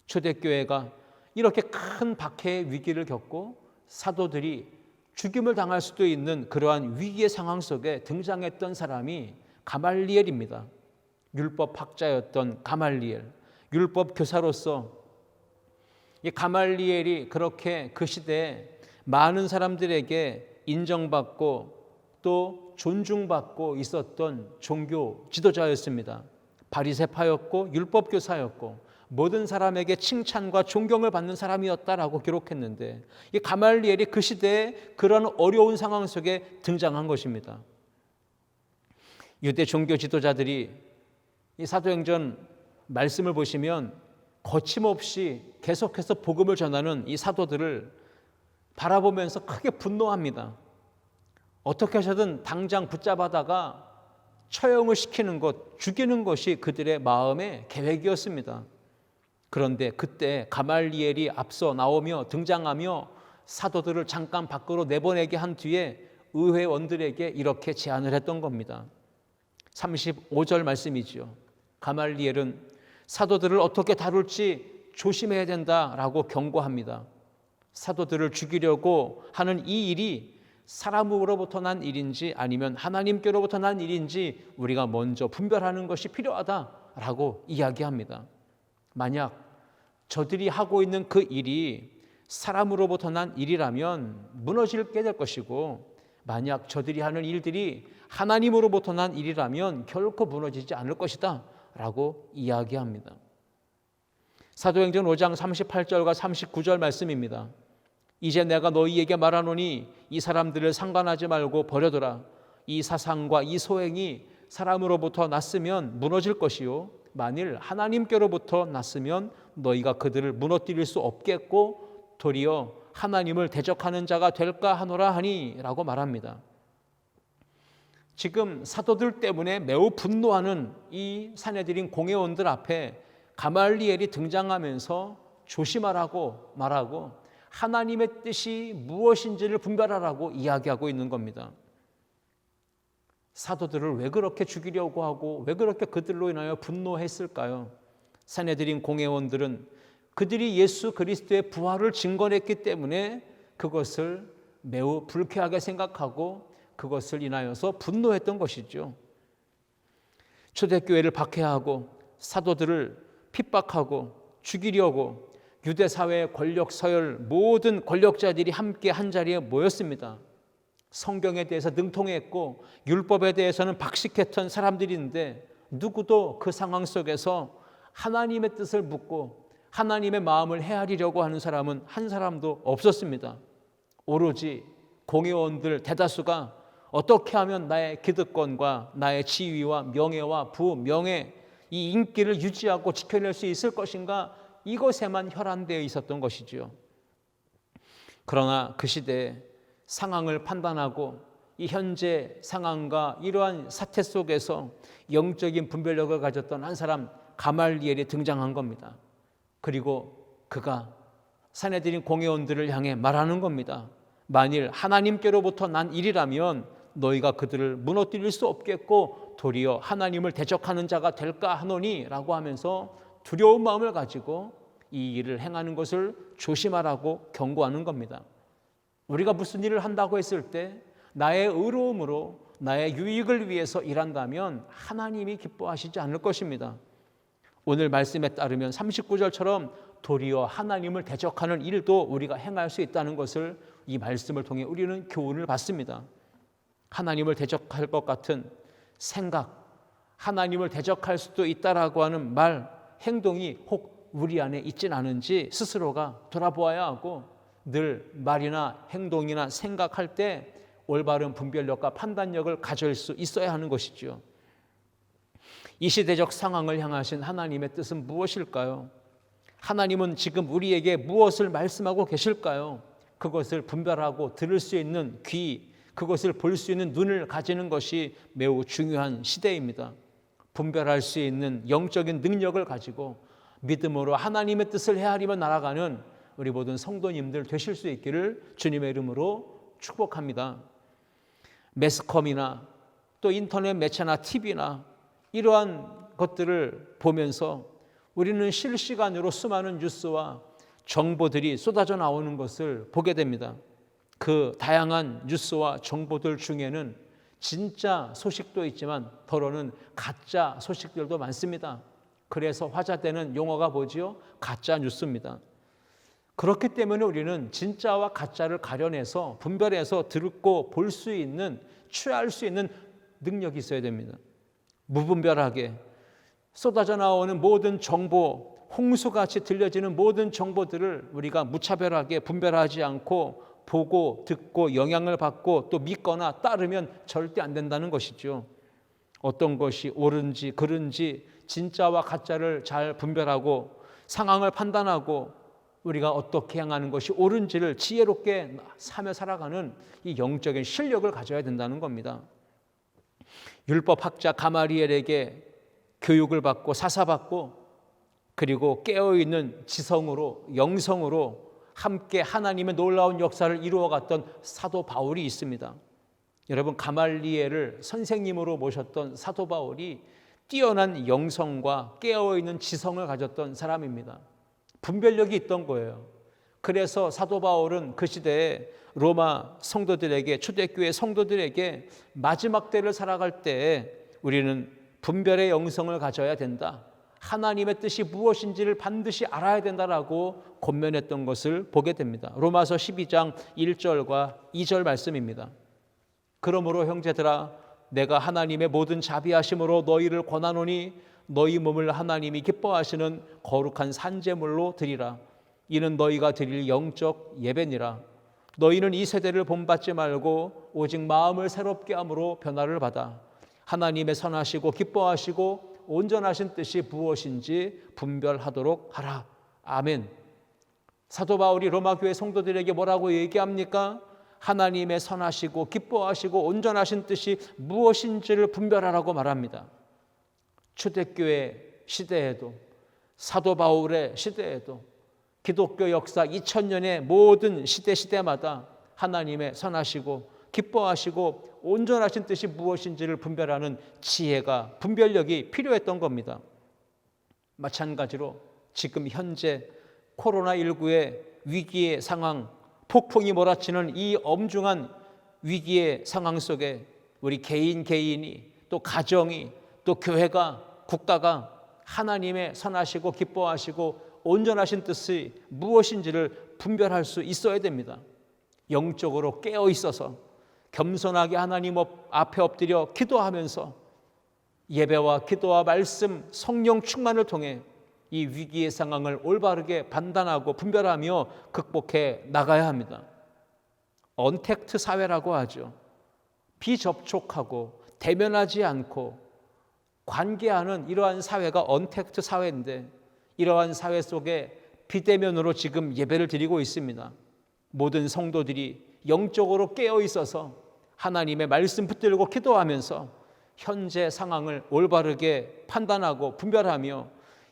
초대교회가 이렇게 큰 박해의 위기를 겪고 사도들이 죽임을 당할 수도 있는 그러한 위기의 상황 속에 등장했던 사람이 가말리엘입니다. 율법 학자였던 가말리엘, 율법 교사로서 이 가말리엘이 그렇게 그 시대에 많은 사람들에게 인정받고 또 존중받고 있었던 종교 지도자였습니다. 바리새파였고 율법 교사였고 모든 사람에게 칭찬과 존경을 받는 사람이었다라고 기록했는데 이 가말리엘이 그 시대에 그런 어려운 상황 속에 등장한 것입니다. 유대 종교 지도자들이 이 사도행전 말씀을 보시면 거침없이 계속해서 복음을 전하는 이 사도들을 바라보면서 크게 분노합니다. 어떻게 하셔든 당장 붙잡아다가 처형을 시키는 것, 죽이는 것이 그들의 마음의 계획이었습니다. 그런데 그때 가말리엘이 앞서 나오며 등장하며 사도들을 잠깐 밖으로 내보내게 한 뒤에 의회원들에게 이렇게 제안을 했던 겁니다. 35절 말씀이지요. 가말리엘은 사도들을 어떻게 다룰지 조심해야 된다라고 경고합니다. 사도들을 죽이려고 하는 이 일이 사람으로부터 난 일인지 아니면 하나님께로부터 난 일인지 우리가 먼저 분별하는 것이 필요하다라고 이야기합니다. 만약 저들이 하고 있는 그 일이 사람으로부터 난 일이라면 무너지게 될 것이고 만약 저들이 하는 일들이 하나님으로부터 난 일이라면 결코 무너지지 않을 것이다 라고 이야기합니다. 사도행전 5장 38절과 39절 말씀입니다. 이제 내가 너희에게 말하노니 이 사람들을 상관하지 말고 버려둬라. 이 사상과 이 소행이 사람으로부터 났으면 무너질 것이요 만일 하나님께로부터 났으면 너희가 그들을 무너뜨릴 수 없겠고 도리어 하나님을 대적하는 자가 될까 하노라 하니 라고 말합니다. 지금 사도들 때문에 매우 분노하는 이 산헤드린 공회원들 앞에 가말리엘이 등장하면서 조심하라고 말하고 하나님의 뜻이 무엇인지를 분별하라고 이야기하고 있는 겁니다. 사도들을 왜 그렇게 죽이려고 하고 왜 그렇게 그들로 인하여 분노했을까요? 산헤드린 공회원들은 그들이 예수 그리스도의 부활을 증거했기 때문에 그것을 매우 불쾌하게 생각하고 그것을 인하여서 분노했던 것이죠. 초대교회를 박해하고 사도들을 핍박하고 죽이려고 유대 사회의 권력 서열 모든 권력자들이 함께 한자리에 모였습니다. 성경에 대해서 능통했고 율법에 대해서는 박식했던 사람들인데 누구도 그 상황 속에서 하나님의 뜻을 묻고 하나님의 마음을 헤아리려고 하는 사람은 한 사람도 없었습니다. 오로지 공회원들 대다수가 어떻게 하면 나의 기득권과 나의 지위와 명예와 부명예 이 인기를 유지하고 지켜낼 수 있을 것인가 이것에만 혈안되어 있었던 것이죠. 그러나 그 시대에 상황을 판단하고 이 현재 상황과 이러한 사태 속에서 영적인 분별력을 가졌던 한 사람 가말리엘이 등장한 겁니다. 그리고 그가 산헤드린 공회원들을 향해 말하는 겁니다. 만일 하나님께로부터 난 일이라면 너희가 그들을 무너뜨릴 수 없겠고 도리어 하나님을 대적하는 자가 될까 하노니 라고 하면서 두려운 마음을 가지고 이 일을 행하는 것을 조심하라고 경고하는 겁니다. 우리가 무슨 일을 한다고 했을 때 나의 의로움으로 나의 유익을 위해서 일한다면 하나님이 기뻐하시지 않을 것입니다. 오늘 말씀에 따르면 39절처럼 도리어 하나님을 대적하는 일도 우리가 행할 수 있다는 것을 이 말씀을 통해 우리는 교훈을 받습니다. 하나님을 대적할 것 같은 생각, 하나님을 대적할 수도 있다라고 하는 말, 행동이 혹 우리 안에 있진 않은지 스스로가 돌아보아야 하고 늘 말이나 행동이나 생각할 때 올바른 분별력과 판단력을 가질 수 있어야 하는 것이죠. 이 시대적 상황을 향하신 하나님의 뜻은 무엇일까요? 하나님은 지금 우리에게 무엇을 말씀하고 계실까요? 그것을 분별하고 들을 수 있는 귀, 그것을 볼 수 있는 눈을 가지는 것이 매우 중요한 시대입니다. 분별할 수 있는 영적인 능력을 가지고 믿음으로 하나님의 뜻을 헤아리며 날아가는 우리 모든 성도님들 되실 수 있기를 주님의 이름으로 축복합니다. 매스컴이나 또 인터넷 매체나 TV나 이러한 것들을 보면서 우리는 실시간으로 수많은 뉴스와 정보들이 쏟아져 나오는 것을 보게 됩니다. 그 다양한 뉴스와 정보들 중에는 진짜 소식도 있지만 더러는 가짜 소식들도 많습니다. 그래서 화제되는 용어가 뭐지요? 가짜 뉴스입니다. 그렇기 때문에 우리는 진짜와 가짜를 가려내서 분별해서 듣고 볼 수 있는, 취할 수 있는 능력이 있어야 됩니다. 무분별하게 쏟아져 나오는 모든 정보, 홍수같이 들려지는 모든 정보들을 우리가 무차별하게 분별하지 않고 보고 듣고 영향을 받고 또 믿거나 따르면 절대 안 된다는 것이죠. 어떤 것이 옳은지 그른지 진짜와 가짜를 잘 분별하고 상황을 판단하고 우리가 어떻게 행하는 것이 옳은지를 지혜롭게 사며 살아가는 이 영적인 실력을 가져야 된다는 겁니다. 율법학자 가마리엘에게 교육을 받고 사사받고 그리고 깨어있는 지성으로 영성으로 함께 하나님의 놀라운 역사를 이루어갔던 사도 바울이 있습니다. 여러분, 가말리엘을 선생님으로 모셨던 사도 바울이 뛰어난 영성과 깨어있는 지성을 가졌던 사람입니다. 분별력이 있던 거예요. 그래서 사도 바울은 그 시대에 로마 성도들에게, 초대교회 성도들에게 마지막 때를 살아갈 때 우리는 분별의 영성을 가져야 된다, 하나님의 뜻이 무엇인지를 반드시 알아야 된다라고 권면했던 것을 보게 됩니다. 로마서 12장 1절과 2절 말씀입니다. 그러므로 형제들아, 내가 하나님의 모든 자비하심으로 너희를 권하노니 너희 몸을 하나님이 기뻐하시는 거룩한 산제물로 드리라. 이는 너희가 드릴 영적 예배니라. 너희는 이 세대를 본받지 말고 오직 마음을 새롭게 함으로 변화를 받아 하나님의 선하시고 기뻐하시고 온전하신 뜻이 무엇인지 분별하도록 하라. 아멘. 사도 바울이 로마 교회 성도들에게 뭐라고 얘기합니까? 하나님의 선하시고 기뻐하시고 온전하신 뜻이 무엇인지를 분별하라고 말합니다. 초대교회 시대에도 사도 바울의 시대에도 기독교 역사 2000년의 모든 시대마다 하나님의 선하시고 기뻐하시고 온전하신 뜻이 무엇인지를 분별하는 지혜가, 분별력이 필요했던 겁니다. 마찬가지로 지금 현재 코로나19의 위기의 상황, 폭풍이 몰아치는 이 엄중한 위기의 상황 속에 우리 개인이 또 가정이 또 교회가, 국가가 하나님의 선하시고 기뻐하시고 온전하신 뜻이 무엇인지를 분별할 수 있어야 됩니다. 영적으로 깨어 있어서 겸손하게 하나님 앞에 엎드려 기도하면서 예배와 기도와 말씀, 성령 충만을 통해 이 위기의 상황을 올바르게 판단하고 분별하며 극복해 나가야 합니다. 언택트 사회라고 하죠. 비접촉하고 대면하지 않고 관계하는 이러한 사회가 언택트 사회인데, 이러한 사회 속에 비대면으로 지금 예배를 드리고 있습니다. 모든 성도들이 영적으로 깨어 있어서 하나님의 말씀 붙들고 기도하면서 현재 상황을 올바르게 판단하고 분별하며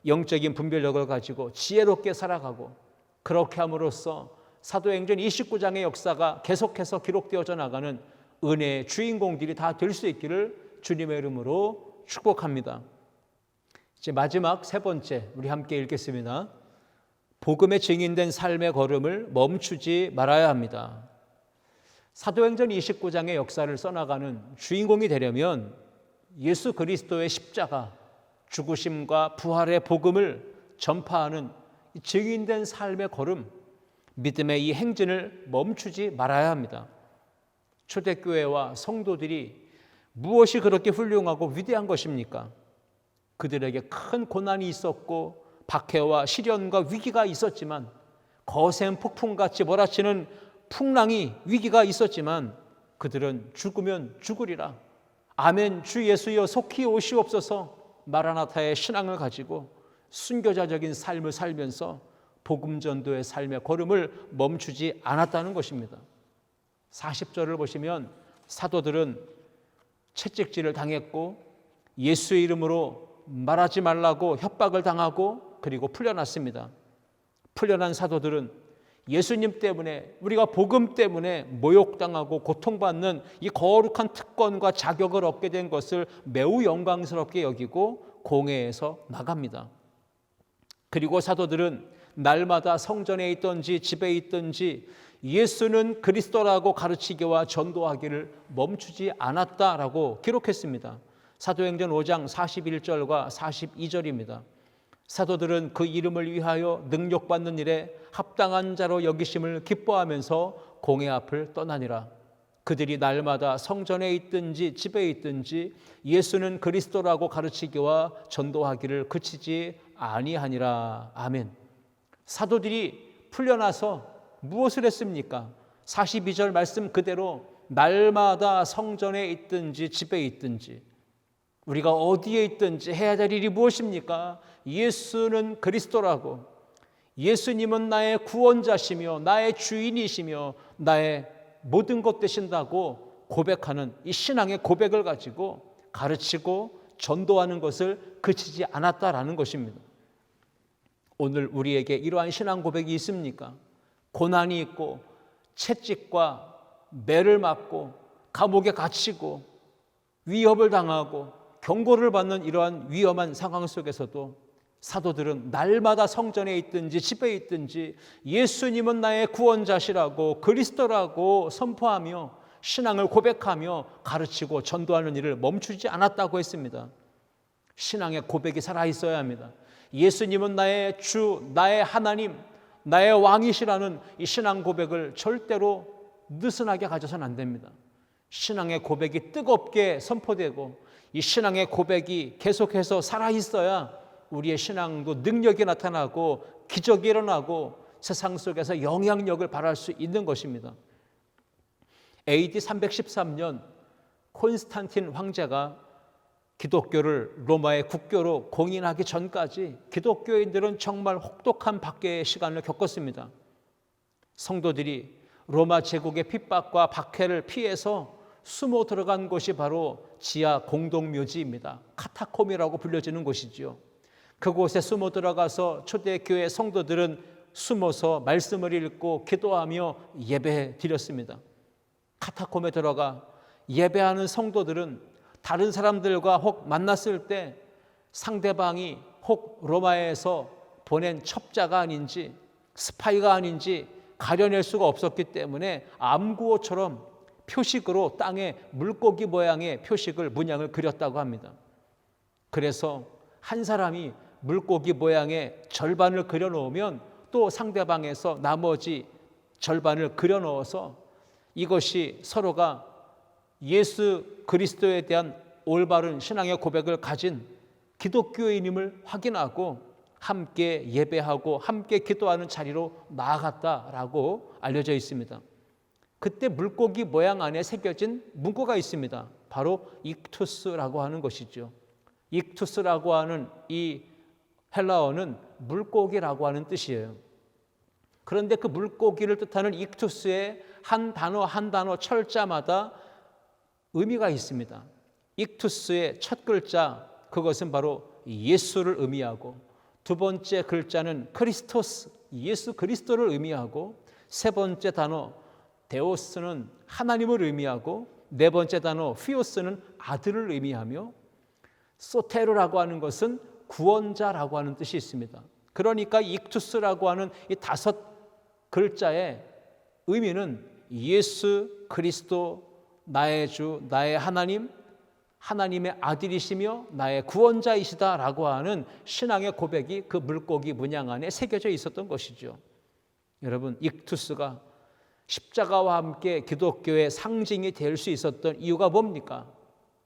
영적인 분별력을 가지고 지혜롭게 살아가고, 그렇게 함으로써 사도행전 29장의 역사가 계속해서 기록되어져 나가는 은혜의 주인공들이 다 될 수 있기를 주님의 이름으로 축복합니다. 이제 마지막 세 번째, 우리 함께 읽겠습니다. 복음에 증인된 삶의 걸음을 멈추지 말아야 합니다. 사도행전 29장의 역사를 써나가는 주인공이 되려면 예수 그리스도의 십자가, 죽으심과 부활의 복음을 전파하는 증인된 삶의 걸음, 믿음의 이 행진을 멈추지 말아야 합니다. 초대교회와 성도들이 무엇이 그렇게 훌륭하고 위대한 것입니까? 그들에게 큰 고난이 있었고 박해와 시련과 위기가 있었지만, 거센 폭풍같이 몰아치는 풍랑이, 위기가 있었지만 그들은 죽으면 죽으리라, 아멘 주 예수여 속히 오시옵소서, 마라나타의 신앙을 가지고 순교자적인 삶을 살면서 복음 전도의 삶의 걸음을 멈추지 않았다는 것입니다. 40절을 보시면 사도들은 채찍질을 당했고 예수의 이름으로 말하지 말라고 협박을 당하고 그리고 풀려났습니다. 풀려난 사도들은 예수님 때문에, 우리가 복음 때문에 모욕당하고 고통받는 이 거룩한 특권과 자격을 얻게 된 것을 매우 영광스럽게 여기고 공회에서 나갑니다. 그리고 사도들은 날마다 성전에 있든지 집에 있든지 예수는 그리스도라고 가르치기와 전도하기를 멈추지 않았다라고 기록했습니다. 사도행전 5장 41절과 42절입니다. 사도들은 그 이름을 위하여 능력받는 일에 합당한 자로 여기심을 기뻐하면서 공회 앞을 떠나니라. 그들이 날마다 성전에 있든지 집에 있든지 예수는 그리스도라고 가르치기와 전도하기를 그치지 아니하니라. 아멘. 사도들이 풀려나서 무엇을 했습니까? 42절 말씀 그대로 날마다 성전에 있든지 집에 있든지 우리가 어디에 있든지 해야 될 일이 무엇입니까? 예수는 그리스도라고, 예수님은 나의 구원자시며 나의 주인이시며 나의 모든 것 되신다고 고백하는 이 신앙의 고백을 가지고 가르치고 전도하는 것을 그치지 않았다라는 것입니다. 오늘 우리에게 이러한 신앙 고백이 있습니까? 고난이 있고 채찍과 매를 맞고 감옥에 갇히고 위협을 당하고 경고를 받는 이러한 위험한 상황 속에서도 사도들은 날마다 성전에 있든지 집에 있든지 예수님은 나의 구원자시라고 그리스도라고 선포하며 신앙을 고백하며 가르치고 전도하는 일을 멈추지 않았다고 했습니다. 신앙의 고백이 살아있어야 합니다. 예수님은 나의 주, 나의 하나님, 나의 왕이시라는 이 신앙 고백을 절대로 느슨하게 가져서는 안 됩니다. 신앙의 고백이 뜨겁게 선포되고 이 신앙의 고백이 계속해서 살아있어야 우리의 신앙도 능력이 나타나고 기적이 일어나고 세상 속에서 영향력을 발할 수 있는 것입니다. AD 313년 콘스탄틴 황제가 기독교를 로마의 국교로 공인하기 전까지 기독교인들은 정말 혹독한 박해의 시간을 겪었습니다. 성도들이 로마 제국의 핍박과 박해를 피해서 숨어 들어간 곳이 바로 지하 공동묘지입니다. 카타콤이라고 불려지는 곳이지요. 그곳에 숨어 들어가서 초대교회 성도들은 숨어서 말씀을 읽고 기도하며 예배 드렸습니다. 카타콤에 들어가 예배하는 성도들은 다른 사람들과 혹 만났을 때 상대방이 혹 로마에서 보낸 첩자가 아닌지 스파이가 아닌지 가려낼 수가 없었기 때문에 암구호처럼 표식으로 땅에 물고기 모양의 표식을 문양을 그렸다고 합니다. 그래서 한 사람이 물고기 모양의 절반을 그려놓으면 또 상대방에서 나머지 절반을 그려넣어서 이것이 서로가 예수 그리스도에 대한 올바른 신앙의 고백을 가진 기독교인임을 확인하고 함께 예배하고 함께 기도하는 자리로 나아갔다라고 알려져 있습니다. 그때 물고기 모양 안에 새겨진 문구가 있습니다. 바로 익투스라고 하는 것이죠. 익투스라고 하는 이 헬라어는 물고기라고 하는 뜻이에요. 그런데 그 물고기를 뜻하는 익투스의 한 단어 한 단어 철자마다 의미가 있습니다. 익투스의 첫 글자, 그것은 바로 예수를 의미하고 두 번째 글자는 크리스토스, 예수 그리스도를 의미하고 세 번째 단어 데오스는 하나님을 의미하고 네 번째 단어 피오스는 아들을 의미하며 소테르라고 하는 것은 구원자라고 하는 뜻이 있습니다. 그러니까 익투스라고 하는 이 다섯 글자의 의미는 예수 그리스도, 나의 주, 나의 하나님, 하나님의 아들이시며 나의 구원자이시다라고 하는 신앙의 고백이 그 물고기 문양 안에 새겨져 있었던 것이죠. 여러분, 익투스가 십자가와 함께 기독교의 상징이 될 수 있었던 이유가 뭡니까?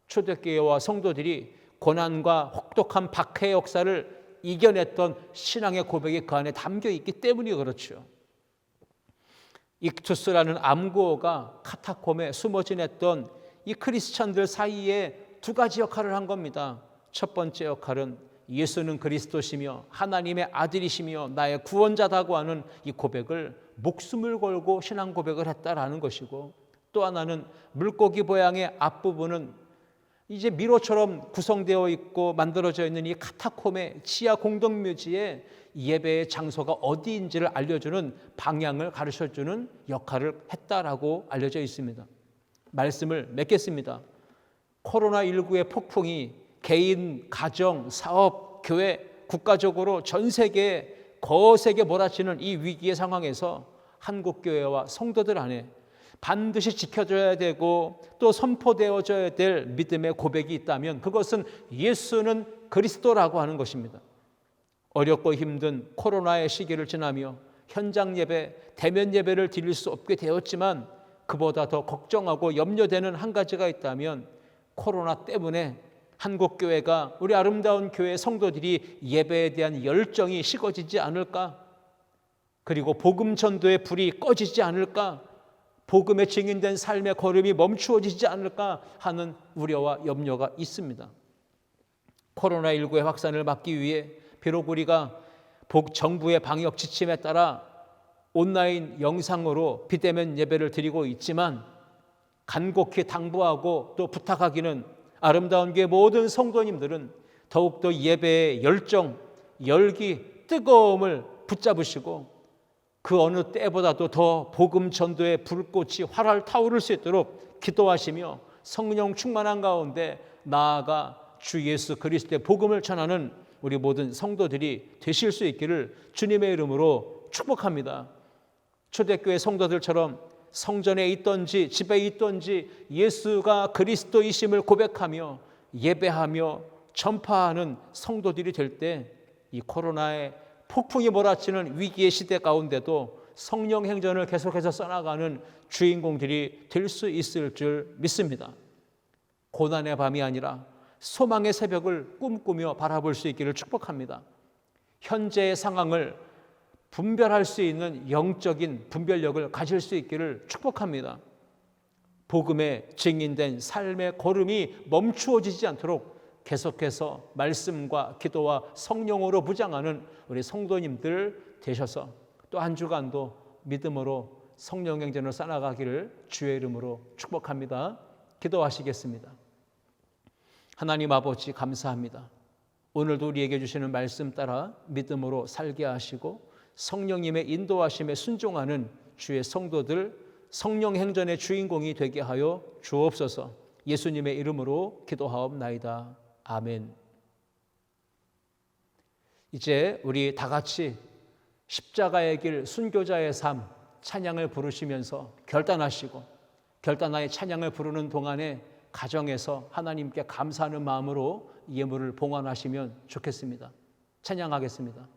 초대교회와 성도들이 고난과 혹독한 박해의 역사를 이겨냈던 신앙의 고백이 그 안에 담겨 있기 때문이 그렇죠. 익투스라는 암구호가 카타콤에 숨어 지냈던 이 크리스천들 사이에 두 가지 역할을 한 겁니다. 첫 번째 역할은 예수는 그리스도시며 하나님의 아들이시며 나의 구원자다고 하는 이 고백을 목숨을 걸고 신앙 고백을 했다라는 것이고, 또 하나는 물고기 모양의 앞부분은 이제 미로처럼 구성되어 있고 만들어져 있는 이 카타콤의 지하 공동묘지에 예배의 장소가 어디인지를 알려주는 방향을 가르쳐주는 역할을 했다라고 알려져 있습니다. 말씀을 맺겠습니다. 코로나19의 폭풍이 개인, 가정, 사업, 교회, 국가적으로 전 세계에 거세게 몰아치는 이 위기의 상황에서 한국교회와 성도들 안에 반드시 지켜져야 되고 또 선포되어져야 될 믿음의 고백이 있다면 그것은 예수는 그리스도라고 하는 것입니다. 어렵고 힘든 코로나의 시기를 지나며 현장 예배, 대면 예배를 드릴 수 없게 되었지만 그보다 더 걱정하고 염려되는 한 가지가 있다면 코로나 때문에 한국교회가, 우리 아름다운 교회 성도들이 예배에 대한 열정이 식어지지 않을까? 그리고 복음 전도의 불이 꺼지지 않을까? 복음에 증인된 삶의 걸음이 멈추어지지 않을까 하는 우려와 염려가 있습니다. 코로나19의 확산을 막기 위해 비록 우리가 정부의 방역 지침에 따라 온라인 영상으로 비대면 예배를 드리고 있지만 간곡히 당부하고 또 부탁하기는 아름다운 교회 모든 성도님들은 더욱더 예배의 열정, 열기, 뜨거움을 붙잡으시고 그 어느 때보다도 더 복음 전도의 불꽃이 활활 타오를 수 있도록 기도하시며 성령 충만한 가운데 나아가 주 예수 그리스도의 복음을 전하는 우리 모든 성도들이 되실 수 있기를 주님의 이름으로 축복합니다. 초대교회 성도들처럼 성전에 있든지 집에 있든지 예수가 그리스도이심을 고백하며 예배하며 전파하는 성도들이 될 때 이 코로나의 폭풍이 몰아치는 위기의 시대 가운데도 성령 행전을 계속해서 써나가는 주인공들이 될 수 있을 줄 믿습니다. 고난의 밤이 아니라 소망의 새벽을 꿈꾸며 바라볼 수 있기를 축복합니다. 현재의 상황을 분별할 수 있는 영적인 분별력을 가질 수 있기를 축복합니다. 복음에 증인된 삶의 걸음이 멈추어지지 않도록 계속해서 말씀과 기도와 성령으로 무장하는 우리 성도님들 되셔서 또 한 주간도 믿음으로 성령 행전을 쌓아가기를 주의 이름으로 축복합니다. 기도하시겠습니다. 하나님 아버지 감사합니다. 오늘도 우리에게 주시는 말씀 따라 믿음으로 살게 하시고 성령님의 인도하심에 순종하는 주의 성도들, 성령 행전의 주인공이 되게 하여 주옵소서. 예수님의 이름으로 기도하옵나이다. 아멘. 이제 우리 다 같이 십자가의 길, 순교자의 삶 찬양을 부르시면서 결단하여 찬양을 부르는 동안에 가정에서 하나님께 감사하는 마음으로 예물을 봉헌하시면 좋겠습니다. 찬양하겠습니다.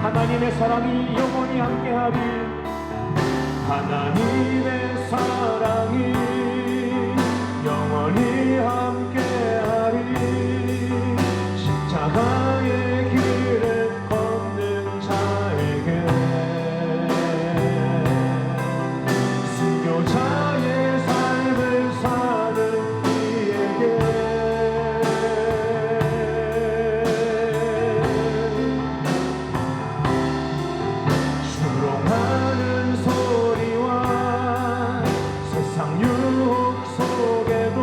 하나님의 사랑이 영원히 함께하리. 하나님의 사랑이 영원히 함께하리. 십자가의 길을 걷는 자에게, 순교자의 삶을 사는 이에게 유혹 속에도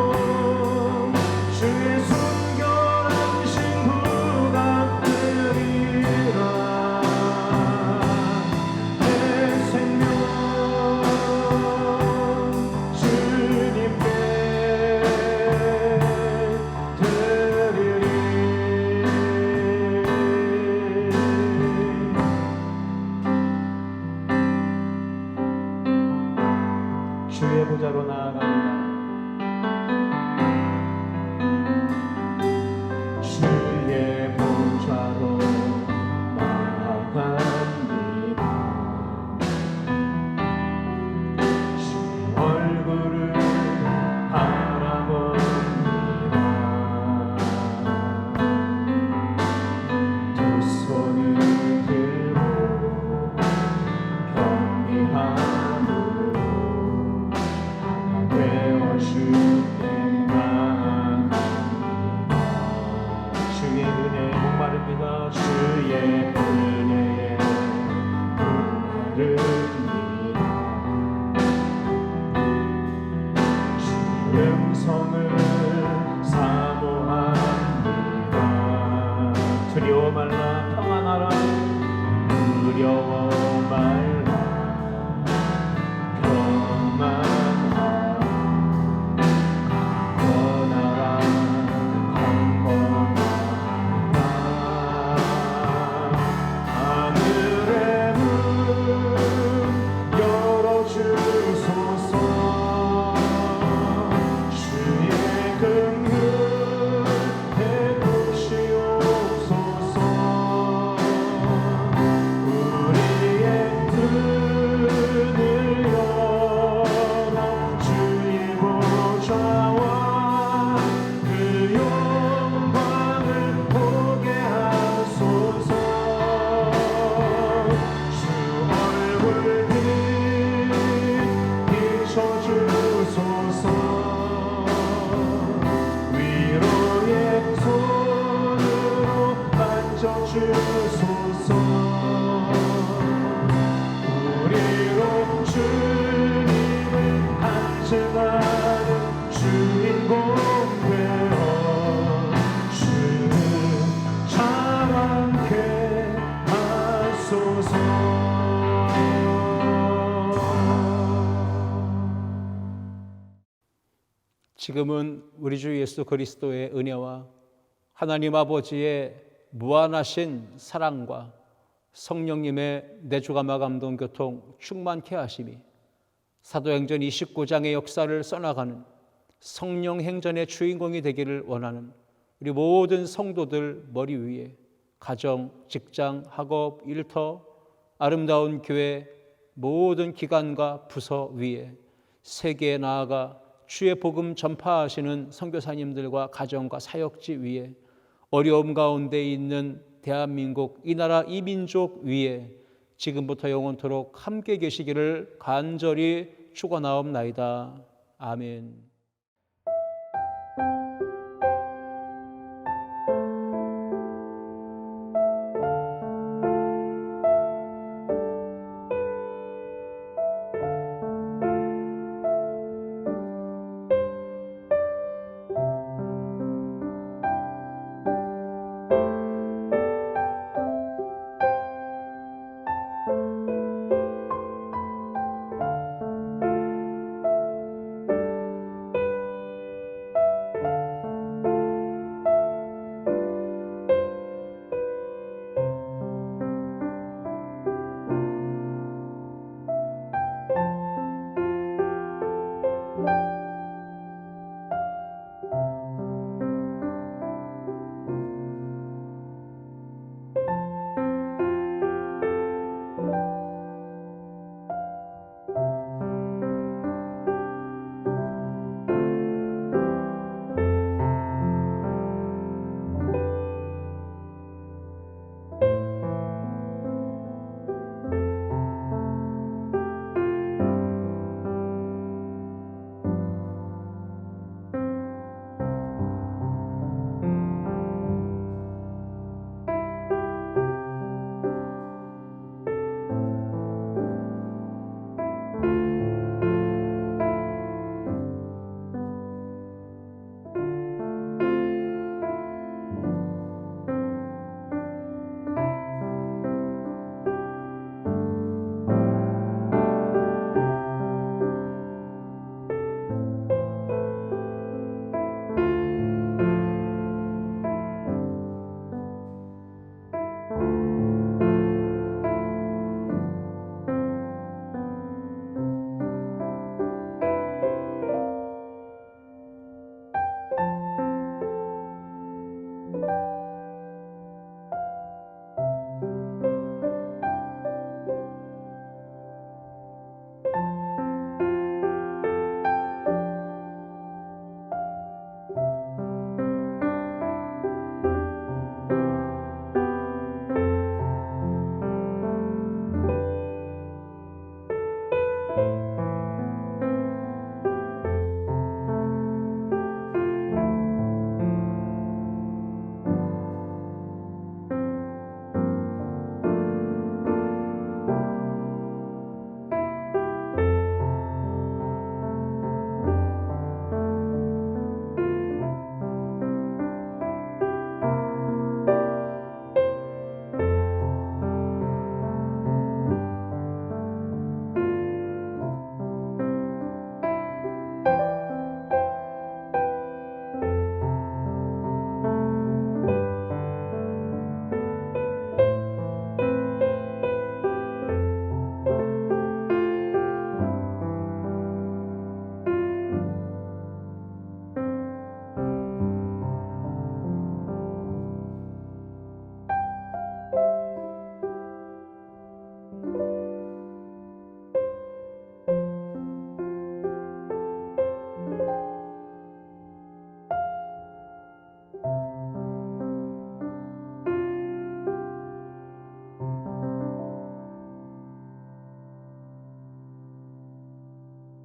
주의 순결한 신부가 되리라. 내 생명 주님께 드리리. 주의 보좌로 나아갑니다. 주의 보좌로 나아갑니다. 주의 얼굴을 바라봅니다. 두 손을 들고 경배함으로 되어 주께 나아갑니다. 주의 은혜에 목마릅니다. 주의 은혜에 목마릅니다. 주의 음성을 사모합니다. 두려워 말라 평안하라. 두려워 말라 평안하라. 떠나라 강건하라. 하늘의 문 열어주소서. 주의 긍휼 베푸시옵소서. 우리의 눈을 열어 주의 보좌와 그 영광을 보게 하소서. 주 얼굴 비춰주소서. 위로의 손으로 만져주소서. 우리로 주님을 간증하는 주인공 되어 주는 자랑케 하소서. 지금은 우리 주 예수 그리스도의 은혜와 하나님 아버지의 무한하신 사랑과 성령님의 내주감화 감동 교통 충만케 하심이 사도행전 29장의 역사를 써나가는 성령 행전의 주인공이 되기를 원하는 우리 모든 성도들 머리 위에 가정, 직장, 학업, 일터, 아름다운 교회 모든 기관과 부서 위에 세계에 나아가 주의 복음 전파하시는 선교사님들과 가정과 사역지 위에 어려움 가운데 있는 대한민국 이 나라 이 민족 위에 지금부터 영원토록 함께 계시기를 간절히 축원하옵나이다. 아멘.